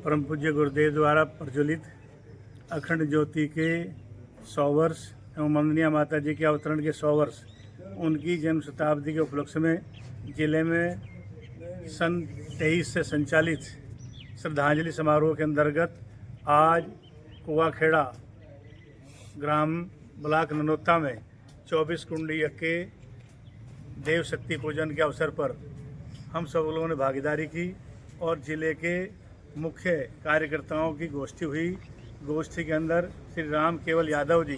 परम पूज्य गुरुदेव द्वारा प्रज्वलित अखंड ज्योति के 100 वर्ष एवं वंदनीय माता जी के अवतरण के 100 वर्ष उनकी जन्म शताब्दी के उपलक्ष्य में जिले में सन 23 से संचालित श्रद्धांजलि समारोह के अंतर्गत आज कुआखेड़ा ग्राम ब्लॉक ननौता में 24 कुंडी के देव शक्ति पूजन के अवसर पर हम सब लोगों ने भागीदारी की और जिले के मुख्य कार्यकर्ताओं की गोष्ठी हुई। गोष्ठी के अंदर श्री राम केवल यादव जी,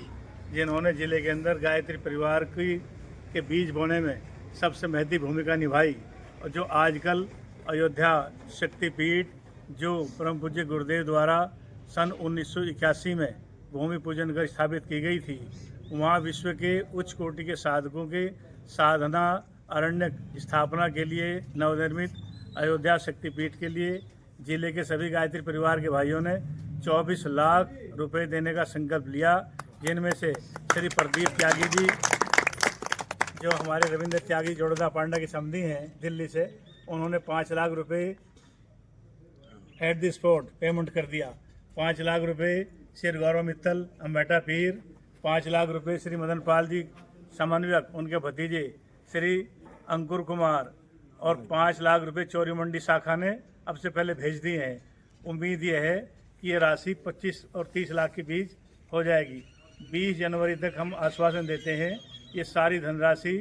जिन्होंने जिले के अंदर गायत्री परिवार के बीज बोने में सबसे महती भूमिका निभाई और जो आजकल अयोध्या शक्तिपीठ जो परम पूज्य गुरुदेव द्वारा सन 1981 में भूमि पूजन कर स्थापित की गई थी, वहाँ विश्व के उच्च कोटि के साधकों के साधना अरण्य स्थापना के लिए नवनिर्मित अयोध्या शक्तिपीठ के लिए जिले के सभी गायत्री परिवार के भाइयों ने 24 लाख रुपए देने का संकल्प लिया, जिनमें से श्री प्रदीप त्यागी जी जो हमारे रविंद्र त्यागी जोड़दा पांडा की समधी हैं दिल्ली से, उन्होंने 5 लाख रुपए एट द स्पॉट पेमेंट कर दिया। 5 लाख रुपए श्री गौरव मित्तल अम्बेटा पीर, 5 लाख रुपए श्री मदन पाल जी समन्वयक उनके भतीजे श्री अंकुर कुमार और 5 लाख रुपए चौरी मंडी शाखा ने अब से पहले भेज दिए हैं। उम्मीद ये है कि ये राशि 25 और 30 लाख के बीच हो जाएगी। 20 जनवरी तक हम आश्वासन देते हैं ये सारी धनराशि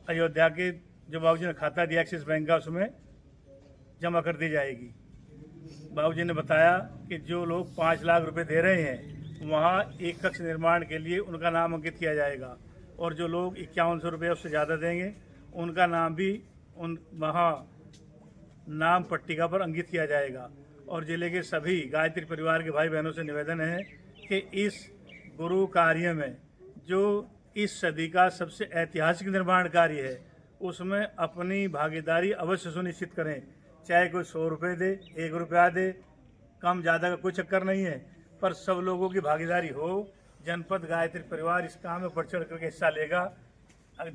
अयोध्या के जो बाबूजी ने खाता दिया एक्सिस बैंक का उसमें जमा कर दी जाएगी। बाबूजी ने बताया कि जो लोग 5 लाख रुपए दे रहे हैं वहाँ एक कक्ष निर्माण के लिए उनका नाम अंकित किया जाएगा और जो लोग 5100 रुपये उससे ज़्यादा देंगे उनका नाम भी वहाँ नाम पट्टिका पर अंकित किया जाएगा। और जिले के सभी गायत्री परिवार के भाई बहनों से निवेदन है कि इस गुरु कार्य में जो इस सदी का सबसे ऐतिहासिक निर्माण कार्य है उसमें अपनी भागीदारी अवश्य सुनिश्चित करें। चाहे कोई 100 रुपये दे, 1 रुपया दे, कम ज़्यादा का कोई चक्कर नहीं है, पर सब लोगों की भागीदारी हो। जनपद गायत्री परिवार इस काम में बढ़ चढ़ करके हिस्सा लेगा।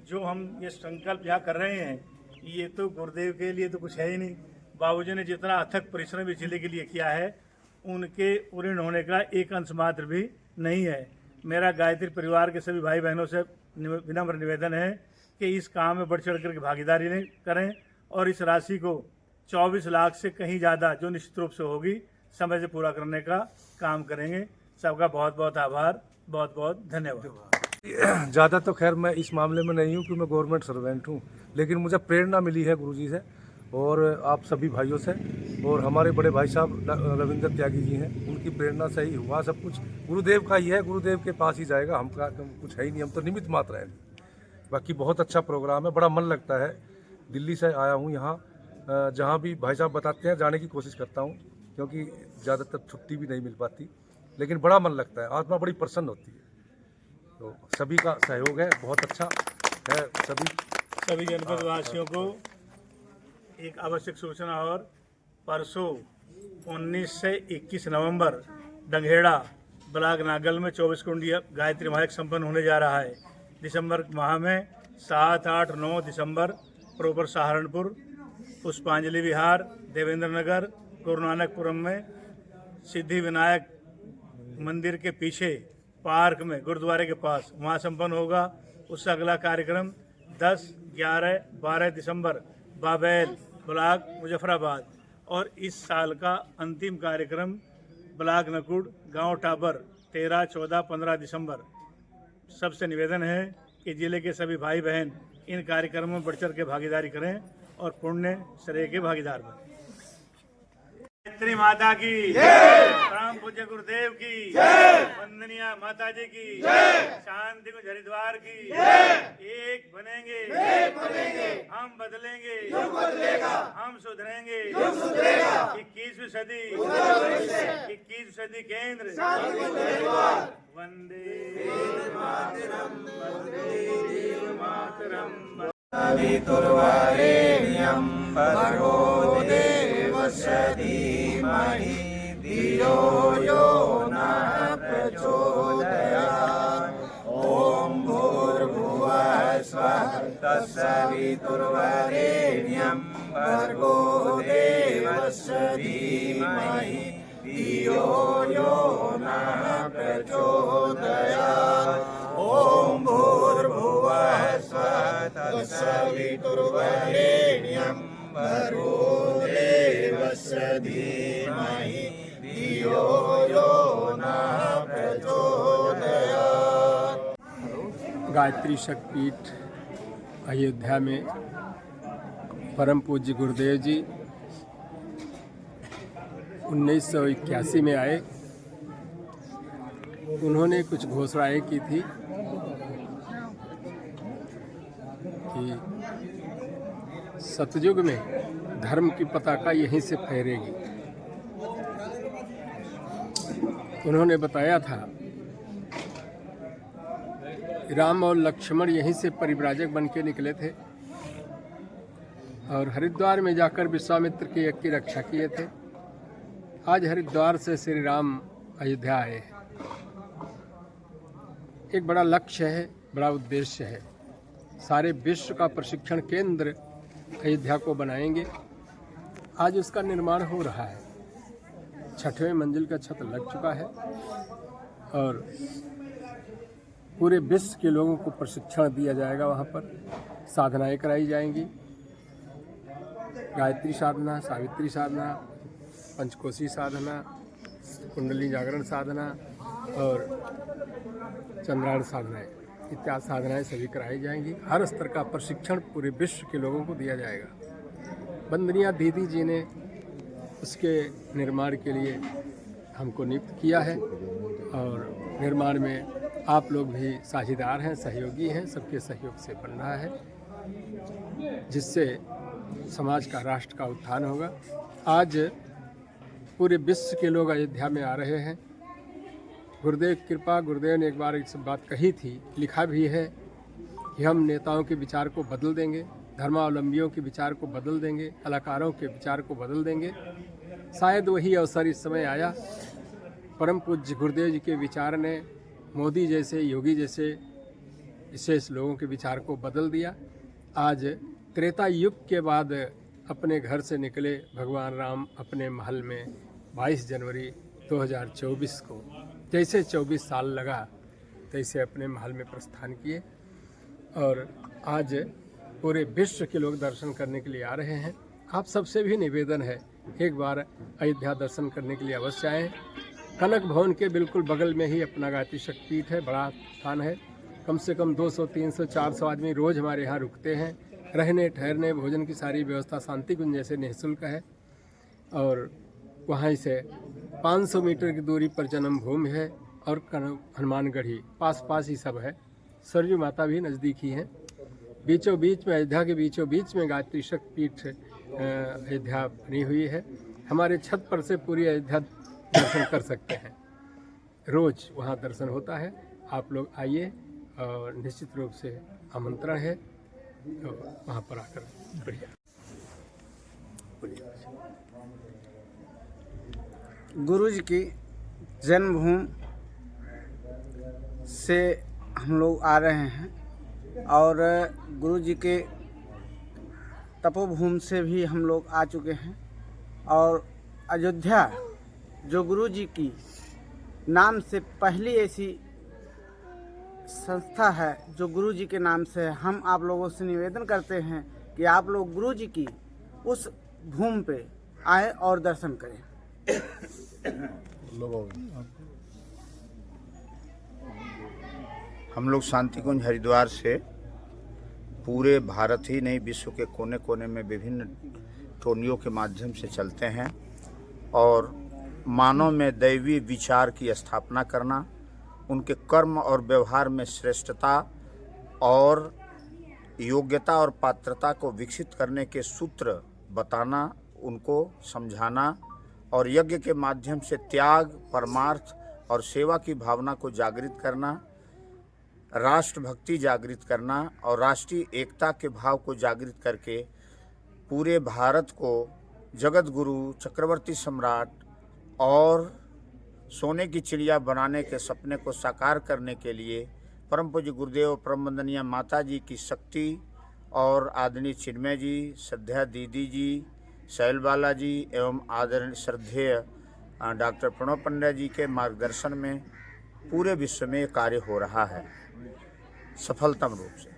जो हम ये संकल्प यहाँ कर रहे हैं ये तो गुरुदेव के लिए तो कुछ है ही नहीं। बाबूजी ने जितना अथक परिश्रम इस जिले के लिए किया है उनके ऋण होने का एक अंश मात्र भी नहीं है। मेरा गायत्री परिवार के सभी भाई बहनों से विनम्र निवेदन है कि इस काम में बढ़ चढ़ करके भागीदारी करें और इस राशि को 24 लाख से कहीं ज़्यादा जो निश्चित रूप से होगी समय से पूरा करने का काम करेंगे। सबका बहुत बहुत आभार, बहुत बहुत धन्यवाद। ज़्यादा तो खैर मैं इस मामले में नहीं हूँ कि मैं गवर्नमेंट सर्वेंट हूँ, लेकिन मुझे प्रेरणा मिली है गुरुजी से और आप सभी भाइयों से और हमारे बड़े भाई साहब रविंद्र त्यागी जी हैं, उनकी प्रेरणा से ही हुआ सब कुछ। गुरुदेव का ही है, गुरुदेव के पास ही जाएगा, हम का कुछ है ही नहीं, हम तो निमित्त मात्र हैं। बाकी बहुत अच्छा प्रोग्राम है, बड़ा मन लगता है। दिल्ली से आया हूँ यहाँ, जहाँ भी भाई साहब बताते हैं जाने की कोशिश करता हूँ क्योंकि ज़्यादातर छुट्टी भी नहीं मिल पाती, लेकिन बड़ा मन लगता है, आत्मा बड़ी प्रसन्न होती है। तो सभी का सहयोग है, बहुत अच्छा है। सभी जनपद वासियों को एक आवश्यक सूचना और परसों 19 से 21 नवंबर डंगेड़ा ब्लॉक नागल में 24 कुंडी गायत्री महायज्ञ संपन्न होने जा रहा है। दिसंबर माह में 7, 8, 9 दिसंबर प्रॉपर सहारनपुर, पुष्पांजलि विहार, देवेंद्र नगर, गुरु नानकपुरम में सिद्धि विनायक मंदिर के पीछे पार्क में गुरुद्वारे के पास वहाँ संपन्न होगा। उससे अगला कार्यक्रम 10, 11, 12 दिसंबर बाबैल ब्लॉक मुजफ्फराबाद और इस साल का अंतिम कार्यक्रम ब्लॉक नकुड़ गांव टाबर 13, 14, 15 दिसंबर। सबसे निवेदन है कि जिले के सभी भाई बहन इन कार्यक्रमों में बढ़ चढ़ के भागीदारी करें और पुण्य श्रेय के भागीदार बनें। गायत्री माता की परम पूज्य गुरुदेव की वंदनीय माता जी की शांति कुंज हरिद्वार की। एक बनेंगे, हम बदलेंगे, हम सुधरेंगे। 21वीं सदी, 21वीं सदी केंद्र। वंदे मातरम, वंदे मातरम। वितुर्वरेण्यं भर्गो देवस्य धीमहि धियो यो नः प्रचोदयात्। ॐ भूर्भुवः स्वः तत्सवितुर्वरेण्यं भर्गो देवस्य धीमहि धियो यो नः प्रचोदयात्। ॐ भूर्भुवः स्वः तत्सवितुर्वरेण्यं भर्गो देवस्य धीमहि धियो यो नः प्रचोदयात्। गायत्री शक्तिपीठ अयोध्या में परम पूज्य गुरुदेव जी 1981 में आए। उन्होंने कुछ घोषणाएं की थी कि सतयुग में धर्म की पताका यहीं से फहरेगी। उन्होंने बताया था राम और लक्ष्मण यहीं से परिव्राजक बन के निकले थे और हरिद्वार में जाकर विश्वामित्र के यज्ञ की रक्षा किए थे। आज हरिद्वार से श्री राम अयोध्या आए हैं। एक बड़ा लक्ष्य है, बड़ा उद्देश्य है। सारे विश्व का प्रशिक्षण केंद्र अयोध्या को बनाएंगे। आज उसका निर्माण हो रहा है। 6वें मंजिल का छत लग चुका है और पूरे विश्व के लोगों को प्रशिक्षण दिया जाएगा। वहाँ पर साधनाएं कराई जाएंगी। गायत्री साधना, सावित्री साधना, पंचकोशी साधना, कुंडली जागरण साधना और चंद्रायण साधनाएं, इत्यादि साधनाएं सभी कराई जाएंगी। हर स्तर का प्रशिक्षण पूरे विश्व के लोगों को दिया जाएगा। वंदनीय दीदी जी ने उसके निर्माण के लिए हमको नियुक्त किया है और निर्माण में आप लोग भी साझेदार हैं, सहयोगी हैं। सबके सहयोग से बन रहा है, जिससे समाज का, राष्ट्र का उत्थान होगा। आज पूरे विश्व के लोग अयोध्या में आ रहे हैं। गुरुदेव की कृपा। गुरुदेव ने एक बार एक बात कही थी, लिखा भी है कि हम नेताओं के विचार को बदल देंगे, धर्मावलंबियों के विचार को बदल देंगे, कलाकारों के विचार को बदल देंगे। शायद वही अवसर इस समय आया। परम पूज्य गुरुदेव जी के विचार ने मोदी जैसे, योगी जैसे विशेष लोगों के विचार को बदल दिया। आज त्रेता युग के बाद अपने घर से निकले भगवान राम अपने महल में 22 जनवरी 2024 को, जैसे 24 साल लगा तैसे अपने महल में प्रस्थान किए और आज पूरे विश्व के लोग दर्शन करने के लिए आ रहे हैं। आप सबसे भी निवेदन है, एक बार अयोध्या दर्शन करने के लिए अवश्य आएँ। कनक भवन के बिल्कुल बगल में ही अपना गायत्री शक्तिपीठ है। बड़ा स्थान है। कम से कम 200, 300, 400 आदमी रोज़ हमारे यहाँ रुकते हैं। रहने, ठहरने, भोजन की सारी व्यवस्था शांति कुंज जैसे निःशुल्क है और वहाँ से 500 मीटर की दूरी पर जन्मभूमि है और हनुमानगढ़ी पास ही सब है। सरयू माता भी नज़दीक ही हैं। बीचों बीच में, अयोध्या के बीचों बीच में गायत्री शक्तिपीठ अयोध्या बनी हुई है। हमारे छत पर से पूरी अयोध्या दर्शन कर सकते हैं। रोज़ वहाँ दर्शन होता है। आप लोग आइए और निश्चित रूप से आमंत्रण है और वहाँ पर आकर बढ़िया। गुरु जी की जन्मभूमि से हम लोग आ रहे हैं और गुरु जी के तपोभूमि से भी हम लोग आ चुके हैं और अयोध्या जो गुरु जी की नाम से पहली ऐसी संस्था है जो गुरु जी के नाम से है। हम आप लोगों से निवेदन करते हैं कि आप लोग गुरु जी की उस भूमि पे आए और दर्शन करें। हम लोग शांति कुंज हरिद्वार से पूरे भारत ही नहीं, विश्व के कोने कोने में विभिन्न टोनियों के माध्यम से चलते हैं और मानव में दैवी विचार की स्थापना करना, उनके कर्म और व्यवहार में श्रेष्ठता और योग्यता और पात्रता को विकसित करने के सूत्र बताना, उनको समझाना और यज्ञ के माध्यम से त्याग, परमार्थ और सेवा की भावना को जागृत करना, राष्ट्रभक्ति जागृत करना और राष्ट्रीय एकता के भाव को जागृत करके पूरे भारत को जगत गुरु, चक्रवर्ती सम्राट और सोने की चिड़िया बनाने के सपने को साकार करने के लिए परम पूज्य गुरुदेव, परम वंदनीय माता जी की शक्ति और आदरणीय चिन्मय जी, श्रद्धा दीदी जी, शैल बाला जी एवं आदरणीय श्रद्धेय डॉक्टर प्रणव पंड्या जी के मार्गदर्शन में पूरे विश्व में ये कार्य हो रहा है सफलतम रूप से।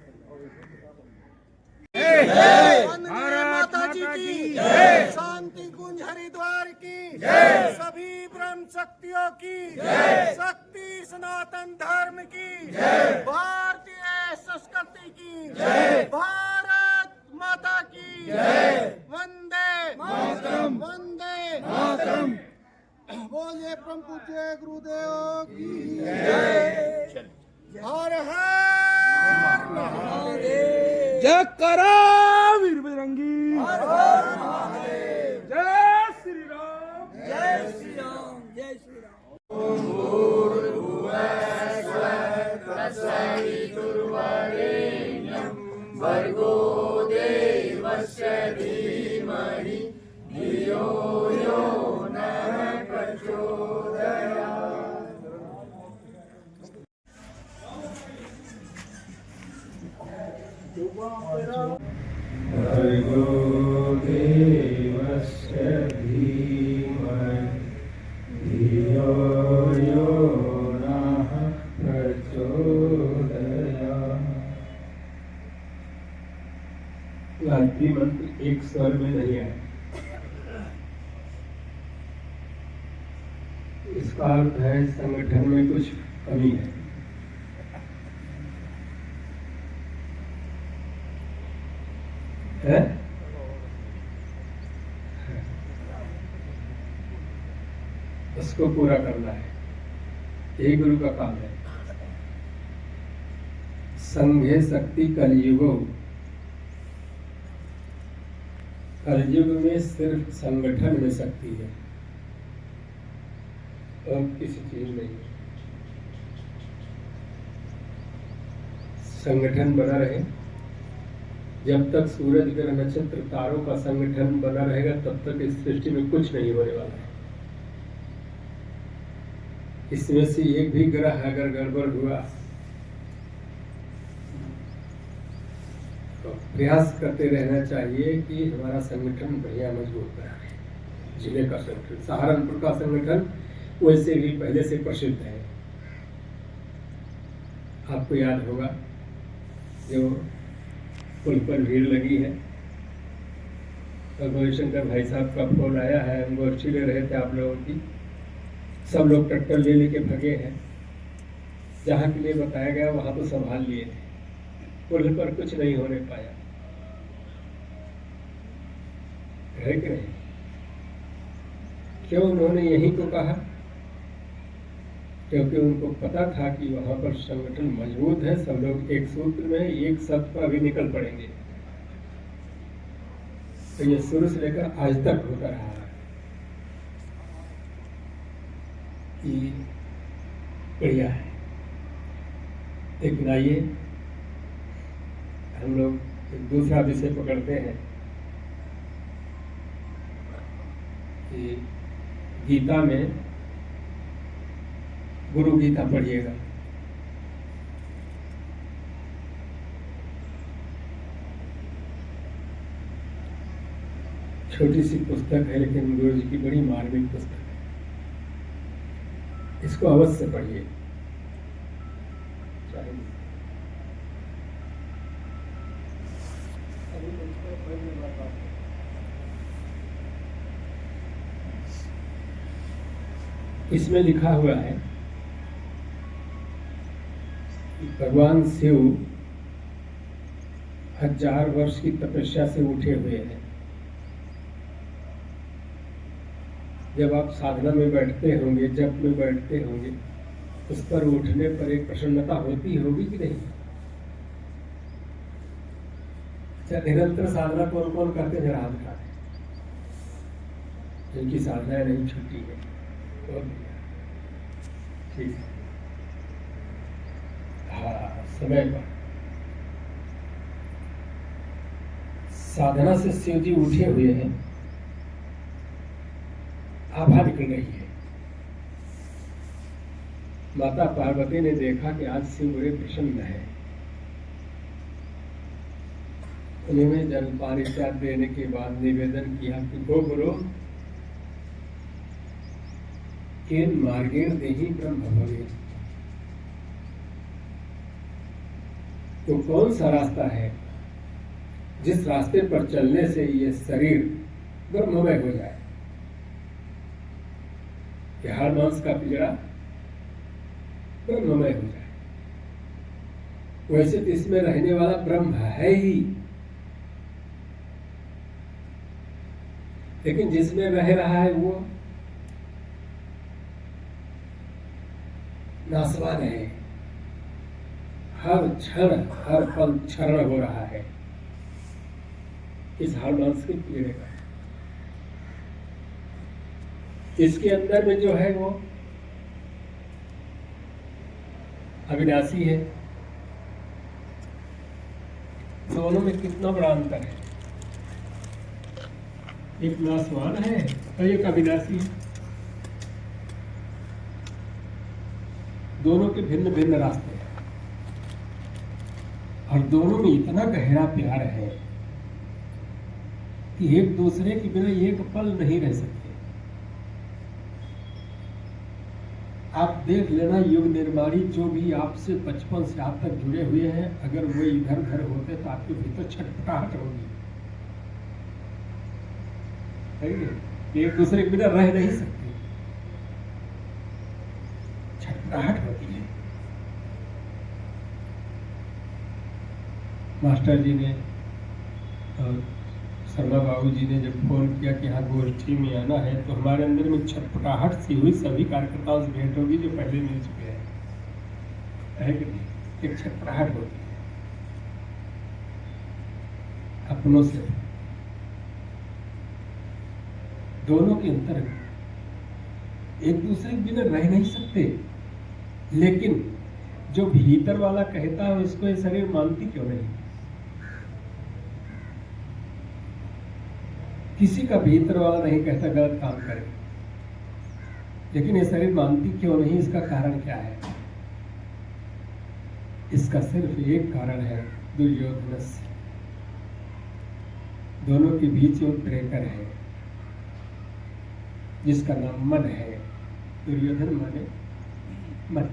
वंदे माता जी की जय, शांति कुंज हरिद्वार की जय, सभी ब्रह्म शक्तियों की जय, शक्ति सनातन धर्म की जय, भारतीय संस्कृति की जय, भारत माता की जय, वंदे मातरम, वंदे मातरम। बोलिए परम पूज्य गुरुदेव की जय। हर हर महादेव। जय करा वीर बजरंगी, जय श्री राम, जय श्री राम, जय श्री राम। गायत्री मंत्र एक स्वर में नहीं है। इसका अर्थ है संगठन में कुछ कमी है। उसको पूरा करना है, यही गुरु का काम है। संघे शक्ति कलयुगो, कलयुग में सिर्फ संगठन में शक्ति है और किसी चीज नहीं है। संगठन बना रहे, जब तक सूरज ग्रह नक्षत्र तारों का संगठन बना रहेगा तब तक इस सृष्टि में कुछ नहीं होने वाला है। इसमें से एक भी ग्रह अगर गड़बड़ हुआ तो प्रयास करते रहना चाहिए कि हमारा संगठन बढ़िया मजबूत बना रहे। जिले का संगठन, सहारनपुर का संगठन वैसे भी पहले से प्रसिद्ध है। आपको याद होगा जो पुल पर भीड़ लगी है और गौरीशंकर भाई साहब का फोन आया है, हम गोष्ठी ले रहे थे आप लोगों की। सब लोग ट्रैक्टर ले लेके भगे हैं, जहाँ के लिए बताया गया वहां तो संभाल लिए थे, पुल पर कुछ नहीं होने पाया है कि नहीं? क्यों उन्होंने यही को कहा? क्योंकि उनको पता था कि वहां पर संगठन मजबूत है, सब लोग एक सूत्र में एक शब्द पर अभी निकल पड़ेंगे। तो ये शुरू से लेकर आज तक होता रहा है कि बढ़िया है। लेकिन आइए हम लोग दूसरा विषय पकड़ते हैं कि गीता में, गुरु गीता पढ़िएगा। छोटी सी पुस्तक है लेकिन गुरु जी की बड़ी मार्मिक पुस्तक है, इसको अवश्य पढ़िए। इसमें लिखा हुआ है कि भगवान शिव 1000 वर्ष की तपस्या से उठे हुए हैं। जब आप साधना में बैठते होंगे, जप में बैठते होंगे, उस पर उठने पर एक प्रसन्नता होती होगी कि नहीं? अच्छा, निरंतर साधना कौन कौन करते हैं? हाथ उठाते, जिनकी साधना नहीं छुट्टी है। ठीक है, हाँ, समय पर साधना से शिव जी उठे हुए हैं, आभा निकल रही है। माता पार्वती ने देखा कि आज शिव बड़े प्रसन्न है, उन्होंने जलपान इत्यादि देने के बाद निवेदन किया कि गो गुरु केन मार्गेण देहि ब्रह्म भवे। तो कौन सा रास्ता है जिस रास्ते पर चलने से ये शरीर ब्रह्ममय हो जाए, कि हाड़ मांस का पिंजरा ब्रह्ममय हो जाए। वैसे तो इसमें रहने वाला ब्रह्म है ही, लेकिन जिसमें रह रहा है वो नासवान है, हर क्षण हर पल क्षरण हो रहा है इस हाड़ मांस के कीड़े का। इसके अंदर में जो है वो अविनाशी है। दोनों में कितना बड़ा अंतर है, एक नासवान है और एक अविनाशी है। दोनों के भिन्न भिन्न रास्ते हैं और दोनों में इतना गहरा प्यार है कि एक दूसरे के बिना एक पल नहीं रह सकते। आप देख लेना, युग निर्माणी जो भी आपसे बचपन से आज तक जुड़े हुए हैं, अगर वो इधर उधर होते तो आपके भीतर छटपटाहट होगी, एक दूसरे के बिना रह नहीं सकते, छटपटाहट होती है। मास्टर जी ने और शर्मा बाबू जी ने जब फोन किया कि यहाँ गोष्ठी में आना है, तो हमारे अंदर में छटपटाहट सी हुई। सभी कार्यकर्ताओं से भेंट होगी जो पहले मिल चुके हैं, है कि नहीं? एक छटपटाहट होती है अपनों से। दोनों के अंतर एक दूसरे के बिना रह नहीं सकते, लेकिन जो भीतर वाला कहता है उसको ये शरीर मानती क्यों नहीं? किसी का भीतर वाला नहीं कहता गलत काम करे, लेकिन ये शरीर मानती क्यों नहीं? इसका कारण क्या है? इसका सिर्फ एक कारण है, दुर्योधन। दोनों के बीच एक ब्रेकर है जिसका नाम मन है। दुर्योधन माने मन।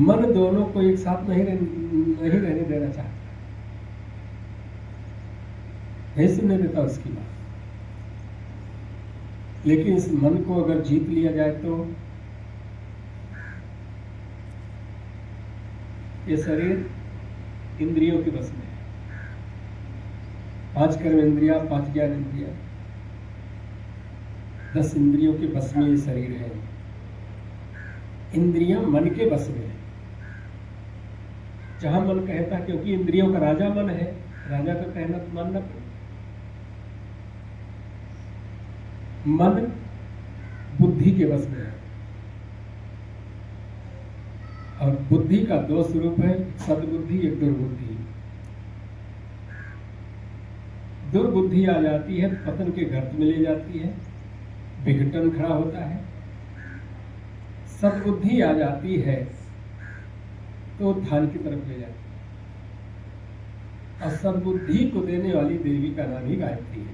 मन दोनों को एक साथ नहीं रहने देना चाहता, नहीं सुनने देता उसकी बात। लेकिन इस मन को अगर जीत लिया जाए तो ये शरीर इंद्रियों के बस में है। 5 कर्म इंद्रिया, 5 ज्ञान इंद्रिया, 10 इंद्रियों के बस में ये शरीर है। इंद्रियां मन के बस में है। जहां मन कहता, क्योंकि इंद्रियों का राजा मन है, राजा का कहना तो मानना पड़ेगा। मन बुद्धि के बस में है और बुद्धि का 2 स्वरूप है, सद्बुद्धि, एक दुर्बुद्धि। दुर्बुद्धि आ जाती है तो पतन के गर्त में ले जाती है, विघटन खड़ा होता है। सद्बुद्धि आ जाती है तो उत्थान की तरफ ले जाती है। और सद्बुद्धि को देने वाली देवी का नाम ही गायत्री है।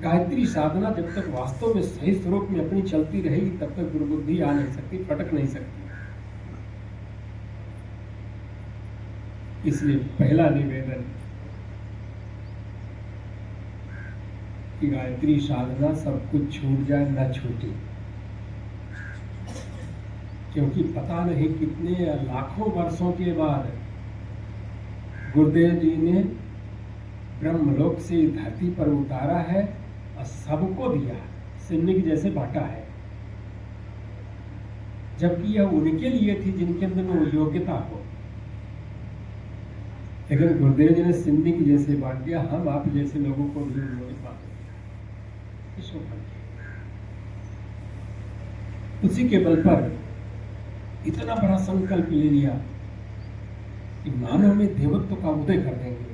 गायत्री साधना जब तक वास्तव में सही स्वरूप में अपनी चलती रहेगी तब तक दुर्बुद्धि आ नहीं सकती, फटक नहीं सकती। इसलिए पहला निवेदन कि गायत्री साधना सब कुछ छूट जाए, न छूटे। क्योंकि पता नहीं कितने लाखों वर्षों के बाद गुरुदेव जी ने ब्रह्मलोक से धरती पर उतारा है और सबको दिया, सिन्निक जैसे बांटा है। जबकि यह उनके लिए थी जिनके अंदर में वो योग्यता हो, लेकिन गुरुदेव जी ने सिन्निक जैसे बांट दिया। हम आप जैसे लोगों को भी उन्होंने बांट दिया। उसी के बल पर इतना बड़ा संकल्प ले लिया कि मानव में देवत्व का उदय कर देंगे,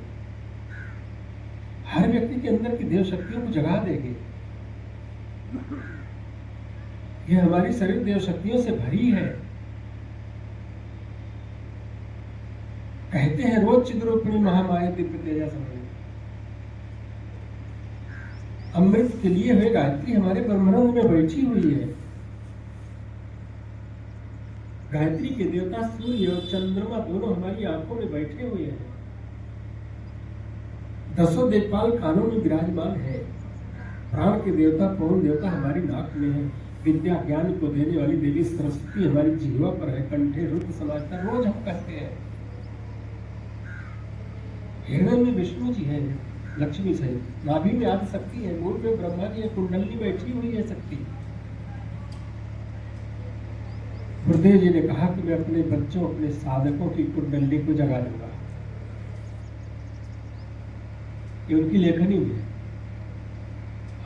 हर व्यक्ति के अंदर की देव शक्तियों को जगा देंगे। यह हमारी शरीर देव शक्तियों से भरी है। कहते हैं रोज चिद्रूपिणी महामाया दिव्य तेजा समझ, अमृत के लिए हुए गायत्री हमारे ब्रह्मांड में बैठी हुई है। गायत्री के देवता सूर्य और चंद्रमा दोनों हमारी आंखों में बैठे हुए हैं। दसों देवपाल कानों में विराजमान है। प्राण के देवता पवन देवता हमारी नाक में है। विद्या ज्ञान को देने वाली देवी सरस्वती हमारी जिह्वा पर है। कंठे रुद्र समाजता रोज हम कहते हैं। हृदय में विष्णु जी है, लक्ष्मी सहित। नाभि में आदि शक्ति है, मूल में ब्रह्मा जी है, कुंडली बैठी हुई है शक्ति। गुरुदेव जी ने कहा कि मैं अपने बच्चों, अपने साधकों की कुंडली को जगा दूंगा। ये उनकी लेखनी में है।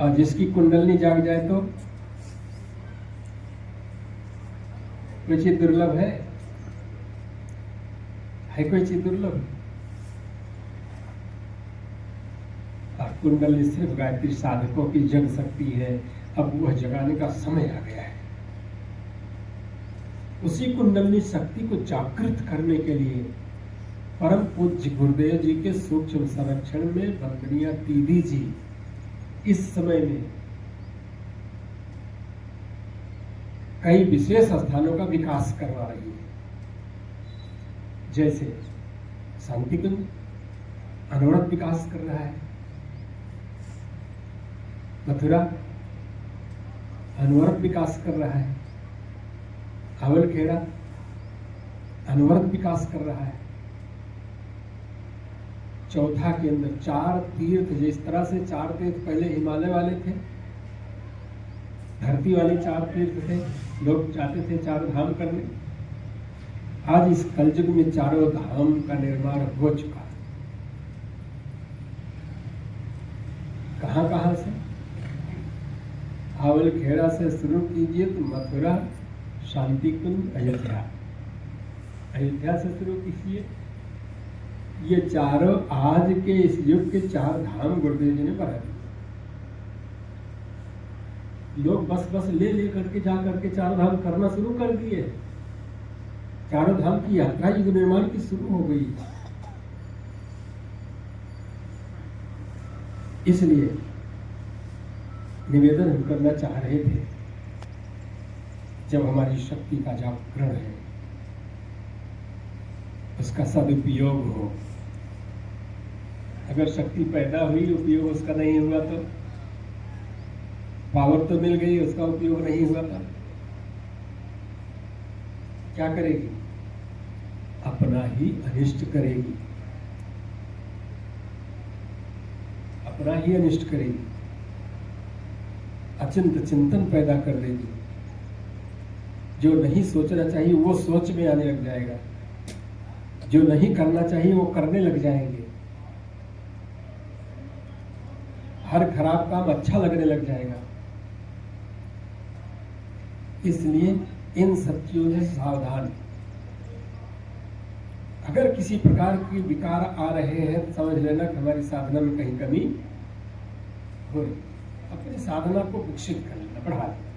और जिसकी कुंडली जाग जाए तो कोई चीज दुर्लभ है कोई चीज दुर्लभ। और कुंडली सिर्फ गायत्री साधकों की जग सकती है। अब वह जगाने का समय आ गया है। उसी कुंडली शक्ति को जागृत करने के लिए परम पूज्य गुरुदेव जी के सूक्ष्म संरक्षण में वंदनीय दीदी जी इस समय में कई विशेष स्थानों का विकास करवा रही है। जैसे शांति कुंज अनवरत विकास कर रहा है, मथुरा अनवरत विकास कर रहा है, हावलखेड़ा अनवरत विकास कर रहा है। चौथा के अंदर 4 तीर्थ, जिस तरह से 4 तीर्थ पहले हिमालय वाले थे, धरती वाले 4 तीर्थ थे, लोग चाहते थे 4 धाम करने। आज इस कलयुग में 4 धाम का निर्माण हो चुका। कहां कहां से? हावलखेड़ा से शुरू कीजिए तो मथुरा, शांति कुंज, अयोध्या। अयोध्या से शुरू कीजिए। ये चारों आज के इस युग के 4 धाम गुरुदेव जी ने बढ़ा दिए। लोग बस ले करके जा करके 4 धाम करना शुरू कर दिए। 4 धाम की यात्रा युग निर्माण की शुरू हो गई। इसलिए निवेदन हम करना चाह रहे थे, जब हमारी शक्ति का जागरण है उसका सदुपयोग हो। अगर शक्ति पैदा हुई, उपयोग उसका नहीं हुआ तो, पावर तो मिल गई, उसका उपयोग नहीं हुआ तो क्या करेगी? अपना ही अनिष्ट करेगी, अपना ही अनिष्ट करेगी, अचिंत चिंतन पैदा कर देगी। जो नहीं सोचना चाहिए वो सोच में आने लग जाएगा, जो नहीं करना चाहिए वो करने लग जाएंगे, हर खराब काम अच्छा लगने लग जाएगा। इसलिए इन सब चीजों से सावधान। अगर किसी प्रकार की विकार आ रहे हैं तो समझ लेना कि हमारी साधना में कहीं कमी हो रही। अपनी साधना को विकसित कर लेना, बढ़ा लेना,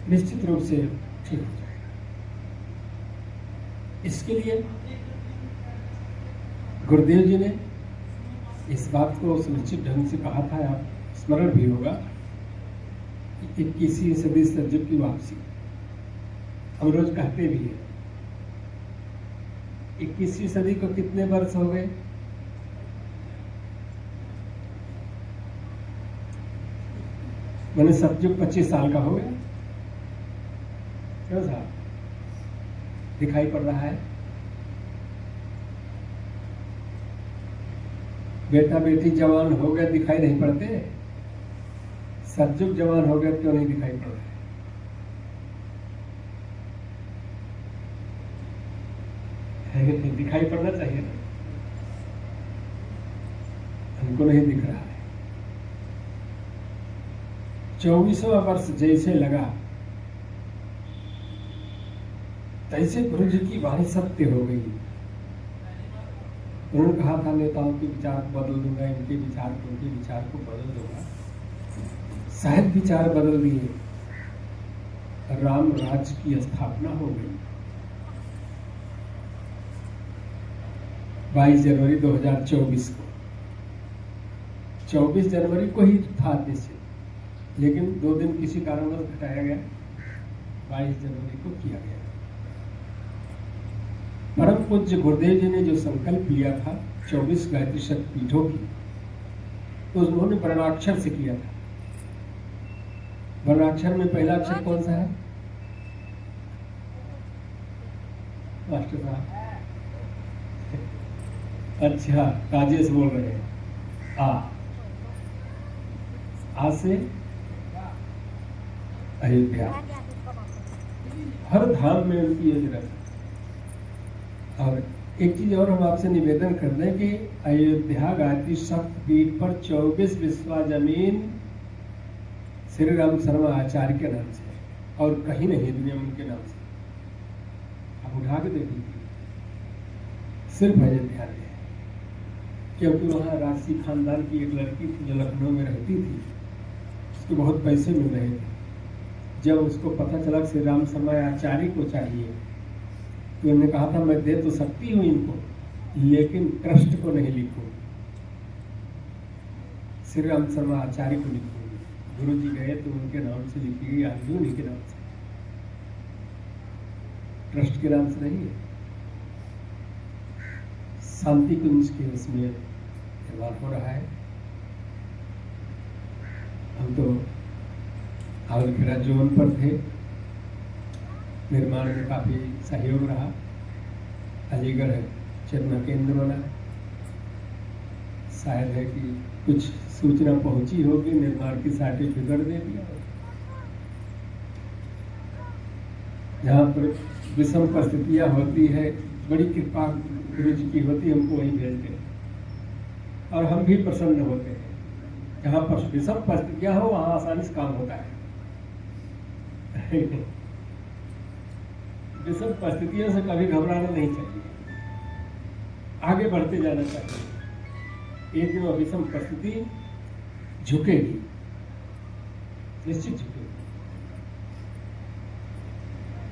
निश्चित रूप से ठीक हो जाएगा। इसके लिए गुरुदेव जी ने इस बात को सुनिश्चित ढंग से कहा था, आप स्मरण भी होगा, 21वीं सदी सतयुग की वापसी। हम रोज कहते भी हैं 21वीं सदी को कितने वर्ष हो गए? मैंने सतयुग 25 साल का हो गया। क्यों साहब दिखाई पड़ रहा है? बेटा बेटी जवान हो गए, दिखाई नहीं पड़ते? सतयुग जवान हो गए, क्यों नहीं दिखाई पड़ रहे? दिखाई पड़ना चाहिए ना, हमको नहीं दिख रहा है। 24वां वर्ष जैसे लगा तैसे गुरु जी की वाणी सत्य हो गई। उन्होंने कहा था नेताओं के विचार को बदल दूंगा, इनके विचार को बदल दूंगा। शायद विचार बदल दिए, राम राज्य की स्थापना हो गई। 22 जनवरी 2024 को। 24 जनवरी को ही था निश्चित, लेकिन 2 दिन किसी कारणवश घटाया गया, 22 जनवरी को किया गया। परम पूज्य गुरुदेव जी ने जो संकल्प लिया था 24 गायत्री शक्ति पीठों की, तो उन्होंने वर्णाक्षर से किया था। वर्णाक्षर में पहला अक्षर कौन सा है मास्टर साहब? अच्छा, राजेश बोल रहे हैं। आ से अयोध्या, हर धाम में उनकी योजना थी। और एक चीज और हम आपसे निवेदन कर दें कि अयोध्या गायत्री शक्तिपीठ पर 24 बिस्वा जमीन श्री राम शर्मा आचार्य के नाम से है और कहीं नहीं दुनिया में उनके नाम से। आप उठा के देखिए, सिर्फ अयोध्या में है, क्योंकि वहाँ राशि खानदान की एक लड़की थी जो लखनऊ में रहती थी, उसको बहुत पैसे मिल रहे थे। जब उसको पता चला कि श्री राम शर्मा आचार्य को चाहिए, तो उन्होंने कहा था मैं दे तो सकती हूँ इनको, लेकिन ट्रस्ट को नहीं लिखूँ, श्री राम शर्मा आचार्य को लिखूंगी। गुरु जी गए तो उनके नाम से लिखी गई, आज भी उन्हीं के नाम से, ट्रस्ट के नाम से नहीं है। शांति कुंज के उसमें निर्माण हो रहा है। हम तो आवलखेड़ा जोन पर थे, निर्माण में काफ़ी सहयोग रहा। अलीगढ़ चेतना केंद्र बना, शायद है कि कुछ सूचना पहुंची होगी, निर्माण की सर्टिफिकेट दे दिया। जहाँ पर विषम परिस्थितियाँ होती है, बड़ी कृपा गुरु जी की होती, हमको वहीं भेजते हैं और हम भी प्रसन्न होते हैं। जहाँ पर विषम परिस्थितियाँ हो वहाँ आसानी से काम होता है। विषम परिस्थितियों से कभी घबराना नहीं चाहिए, आगे बढ़ते जाना चाहिए। एक दिन वो विषम परिस्थिति झुकेगी, निश्चित झुकेगी।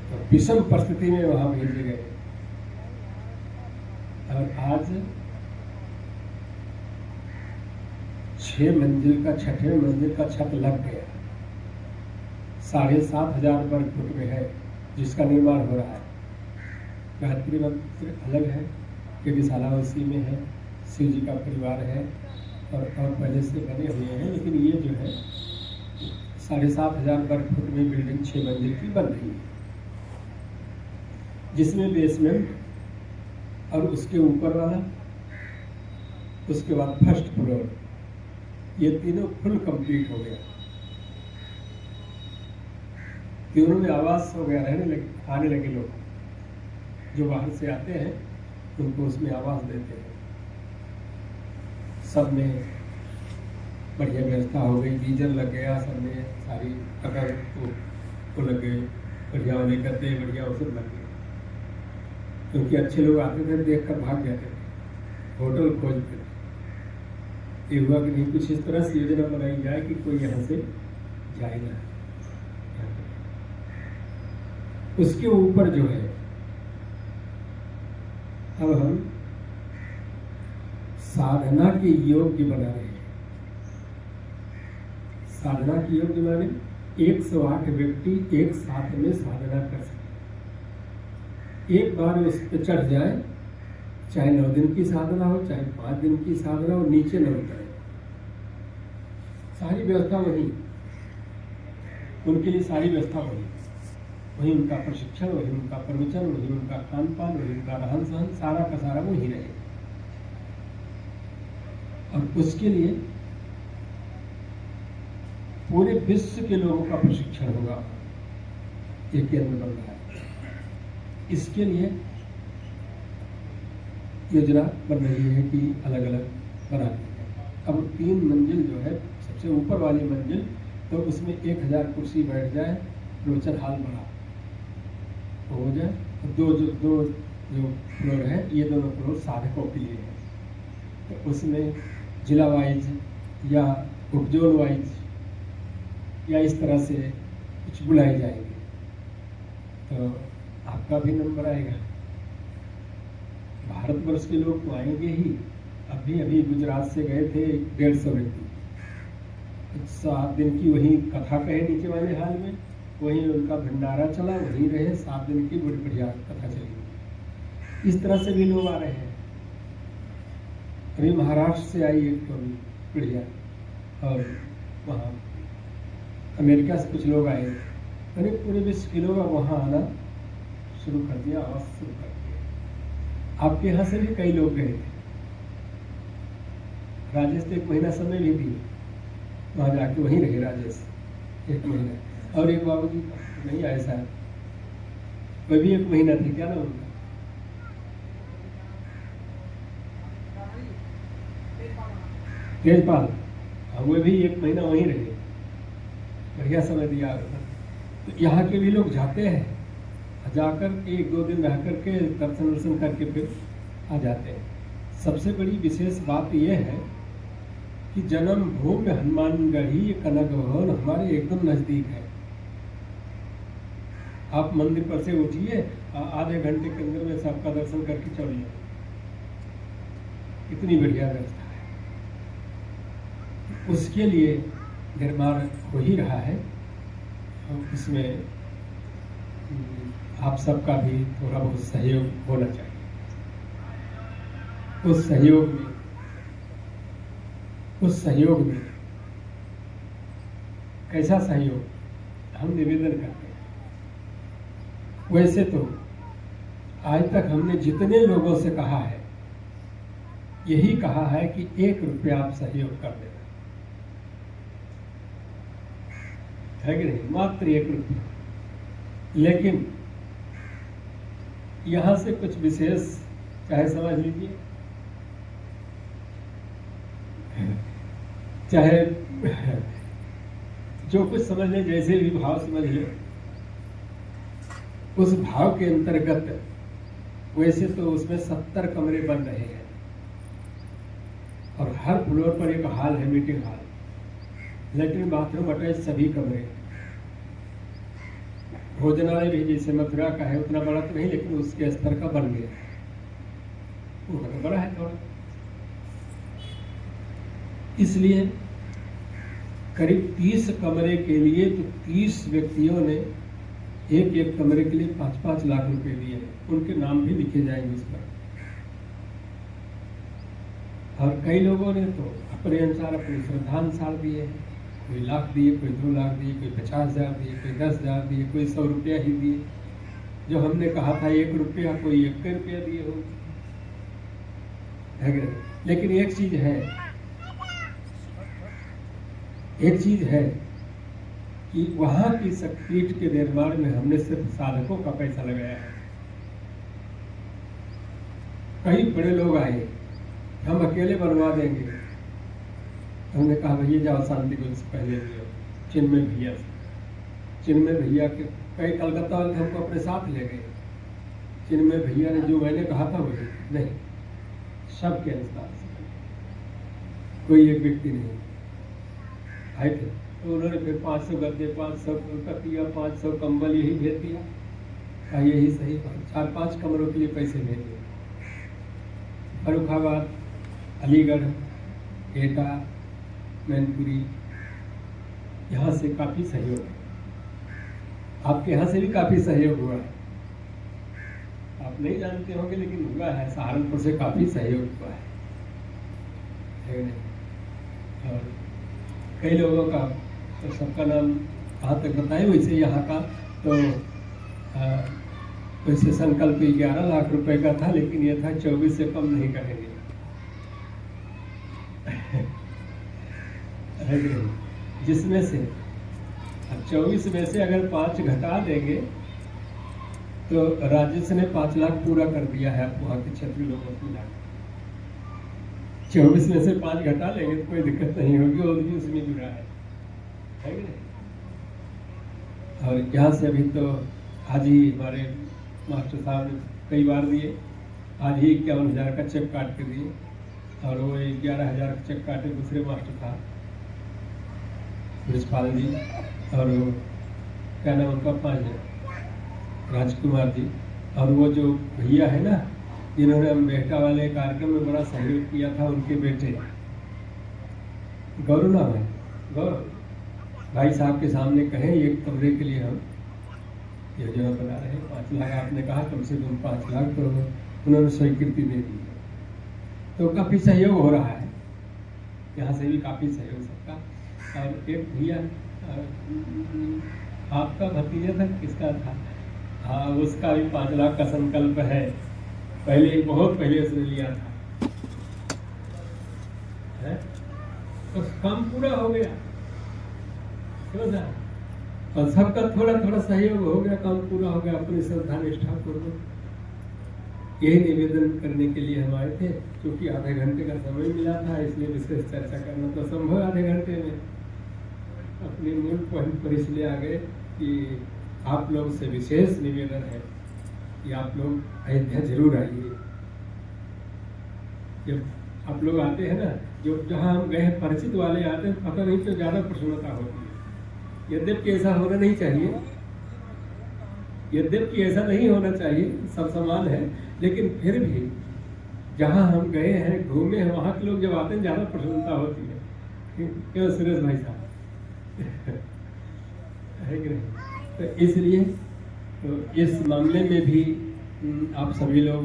तो विषम परिस्थिति में वहां भेजे गए और आज 6 मंजिल का, 6वें मंजिल का छत लग गया। 7,500 वर्ग फुट में है जिसका निर्माण हो रहा है। गायत्री मंत्र अलग है, यज्ञशाला उसी में है, शिव जी का परिवार है और पहले से बने हुए हैं, लेकिन ये जो है 7,500 वर्ग फुट में बिल्डिंग 6 मंजिल की बन रही है, जिसमें बेसमेंट और उसके ऊपर वाला, उसके बाद फर्स्ट फ्लोर, ये तीनों फुल कंप्लीट हो गया। तीनों में आवास हो गया, रहने लगे, आने लगे लोग जो बाहर से आते हैं उनको उसमें आवास देते हैं। सब में बढ़िया व्यवस्था हो गई, गीजर लग गया, सब में सारी अगर तो लग गए, बढ़िया वाले गद्दे, बढ़िया वो सब लग गए, क्योंकि अच्छे लोग आते थे, देख कर भाग जाते थे, होटल खोजते थे। ये हुआ कि नहीं, कुछ इस तरह से योजना बनाई जाए कि कोई यहाँ से जाए ना। उसके ऊपर जो है अब हम साधना के योग्य बना रहे हैं। साधना के योग्य माने 108 व्यक्ति एक साथ में साधना कर सके। एक बार उस पर चढ़ जाए, चाहे 9 दिन की साधना हो, चाहे 5 दिन की साधना हो, नीचे न उतरे। सारी व्यवस्था वही, उनके लिए सारी व्यवस्था वही उनका प्रशिक्षण, वही उनका प्रवचन, वही उनका खान पान, वही उनका रहन सहन, सारा का सारा वही रहे। और उसके लिए पूरे विश्व के लोगों का प्रशिक्षण होगा, ये केंद्र बन रहा है। इसके लिए योजना बन रही है कि अलग अलग बना है। अब 3 मंजिल जो है, सबसे ऊपर वाली मंजिल, तो उसमें 1000 कुर्सी बैठ जाए, प्रवचन हॉल बना हो जाए। दो जो फ्लोर है, ये दोनों फ्लोर साधकों के लिए है, तो उसमें जिला वाइज या उपजोन वाइज या इस तरह से कुछ बुलाए जाएंगे, तो आपका भी नंबर आएगा। भारतवर्ष के लोग तो आएंगे ही। अभी गुजरात से गए थे 150 व्यक्ति, 7 दिन की वहीं कथा कहे नीचे वाले हाल में, वहीं उनका भंडारा चला, वहीं रहे 7 दिन की, बड़ी बढ़िया कथा चली। इस तरह से भी लोग आ रहे हैं। अभी महाराष्ट्र से आई एक टोली बढ़िया, और वहाँ अमेरिका से कुछ लोग आए, करीब पूरे 20 किलो का वहाँ आना शुरू कर दिया, आवाज शुरू कर दिया। आपके यहाँ से भी कई लोग गए थे। राजेश तो 1 महीना समय भी दिए, वहाँ जाके वहीं रहे राजेश 1 महीना, और एक बाबू जी नहीं आए शायद, वह भी 1 महीना थे। क्या नाम उनका? तेजपाल। हाँ, वो भी 1 महीना वहीं रहे, बढ़िया समय दिया। तो यहाँ के भी लोग जाते हैं, जाकर के 1-2 दिन रह करके दर्शन करके फिर आ जाते हैं। सबसे बड़ी विशेष बात यह है कि जन्म भूमि हनुमानगढ़ी कनक भवन हमारे एकदम नजदीक है। आप मंदिर पर से उठिए, आधे घंटे के अंदर में सबका दर्शन करके चलिए। इतनी बढ़िया व्यवस्था है। उसके लिए निर्माण हो ही रहा है, और इसमें आप सबका भी थोड़ा बहुत सहयोग होना चाहिए। उस सहयोग में कैसा सहयोग हम निवेदन करते हैं। वैसे तो आज तक हमने जितने लोगों से कहा है, यही कहा है कि 1 रुपया आप सहयोग कर देना, है कि नहीं? मात्र 1 रुपया। लेकिन यहां से कुछ विशेष, चाहे समझ लीजिए, चाहे जो कुछ समझ लें, जैसे भी भाव समझ लें, उस भाव के अंतर्गत वैसे तो उसमें 70 कमरे बन रहे हैं, और हर फ्लोर पर एक हॉल है, meeting hall, latrine bathroom attach सभी कमरे। भोजनालय भी जैसे मथुरा का है उतना बड़ा तो नहीं, लेकिन उसके स्तर का बन गया, वो तो बड़ा है थोड़ा। इसलिए करीब 30 कमरे के लिए तो 30 व्यक्तियों ने एक कमरे के लिए 5-5 लाख रुपए दिए हैं। उनके नाम भी लिखे जाएंगे उस पर। और कई लोगों ने तो अपने अनुसार अपनी श्रद्धानुसार दिए हैं। कोई लाख दिए, कोई 2 लाख दिए, कोई 50,000 दिए, कोई 10,000 दिए, कोई 100 रुपया ही दिए। जो हमने कहा था 1 रुपया, कोई 1 रुपया दिए हो। लेकिन एक चीज है कि वहां की शक्तिपीठ के निर्माण में हमने सिर्फ साधकों का पैसा लगाया है। कई बड़े लोग आए, हम अकेले बनवा देंगे। हमने कहा भैया जाओ शांति कुंज से पहले लियो, चिन्मय भैया से। चिन्मय भैया के कई कलकत्ता वाले हमको अपने साथ ले गए। चिन्मय भैया ने जो मैंने कहा था वही नहीं, सबके अनुसार से, कोई एक व्यक्ति नहीं आए थे। तो उन्होंने फिर 500 गद्दे, 500 तकिया, 500 कंबल यही भेज दिया। यही सही, 4-5 कमरों के लिए पैसे भेज दिए। फर्रुखाबाद, अलीगढ़, एटा, मैनपुरी, यहाँ से काफ़ी सहयोग है। आपके यहाँ से भी काफ़ी सहयोग हुआ है, आप नहीं जानते होंगे लेकिन हुआ है। सहारनपुर से काफ़ी सहयोग हुआ है नहीं? और कई लोगों का, तो सबका नाम कहाँ तक बताएं। वैसे यहाँ का तो वैसे संकल्प 11 लाख रुपए का था, लेकिन ये था 24 से कम नहीं करेंगे। जिसमें से 24 में से अगर 5 घटा देंगे तो राजेश ने 5 लाख पूरा कर दिया है वहाँ के क्षेत्रीय लोगों को मिला। 24 में से 5 घटा लेंगे तो कोई दिक्कत नहीं होगी, और भी उसमें जुड़ा है कि नहीं? और यहाँ से अभी तो आज ही हमारे मास्टर साहब ने कई बार दिए, आज ही 51,000 का चेक काट के दिए, और वो 11,000 का चेक काटे दूसरे मास्टर साहब ब्रिजपाल जी, और वो क्या नाम उनका, 5 राजकुमार जी, और वो जो भैया है ना जिन्होंने हम बेटा वाले कार्यक्रम में बड़ा सहयोग किया था, उनके बेटे गौरव नाम है, गौरव भाई साहब के सामने कहें एक कमरे के लिए हम योजना बना रहे हैं, 5 लाख आपने कहा, कम से कम 5 लाख तो उन्होंने स्वीकृति दे दी। तो काफ़ी सहयोग हो रहा है, यहाँ से भी काफ़ी सहयोग सबका। और एक भैया आपका भतीजा था, किसका था, हाँ, उसका भी 5 लाख का संकल्प है, पहले बहुत पहले उसने लिया था, है? तो काम पूरा हो गया, समझा? और सबका थोड़ा थोड़ा सहयोग हो गया, काम पूरा हो गया, अपनी श्रद्धा निष्ठा पूर्वक। यही निवेदन करने के लिए हम आए थे, क्योंकि आधे घंटे का समय मिला था, इसलिए विशेष चर्चा करना तो संभव आधे घंटे में। अपने मूल पॉइंट पर इसलिए आ गए कि आप लोग से विशेष निवेदन है कि आप लोग अयोध्या जरूर आइए। जब आप लोग आते हैं ना, जो जहाँ हम गए परिचित वाले आते हैं, पता नहीं तो ज़्यादा प्रसन्नता होती है। यद्यपि ऐसा होना नहीं चाहिए, यद्यपि ऐसा नहीं होना चाहिए, सब समान है, लेकिन फिर भी जहाँ हम गए हैं, घूमे हैं, वहाँ के लोग जब आते हैं ज़्यादा प्रसन्नता होती है। क्यों सुरेश भाई साहब? है कि नहीं? तो इसलिए तो इस मामले में भी आप सभी लोग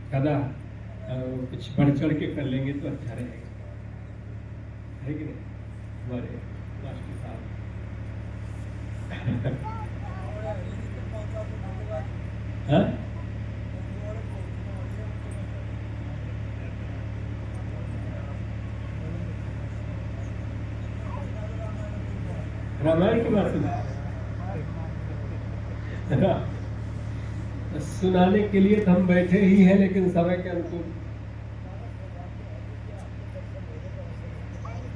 ज़्यादा कुछ बढ़ चढ़ के कर लेंगे तो अच्छा रहेगा, है कि नहीं? हमारे मास्टर साहब हाँ? रामायण की बात सुनाने के लिए तो हम बैठे ही हैं, लेकिन समय के अनुकूल।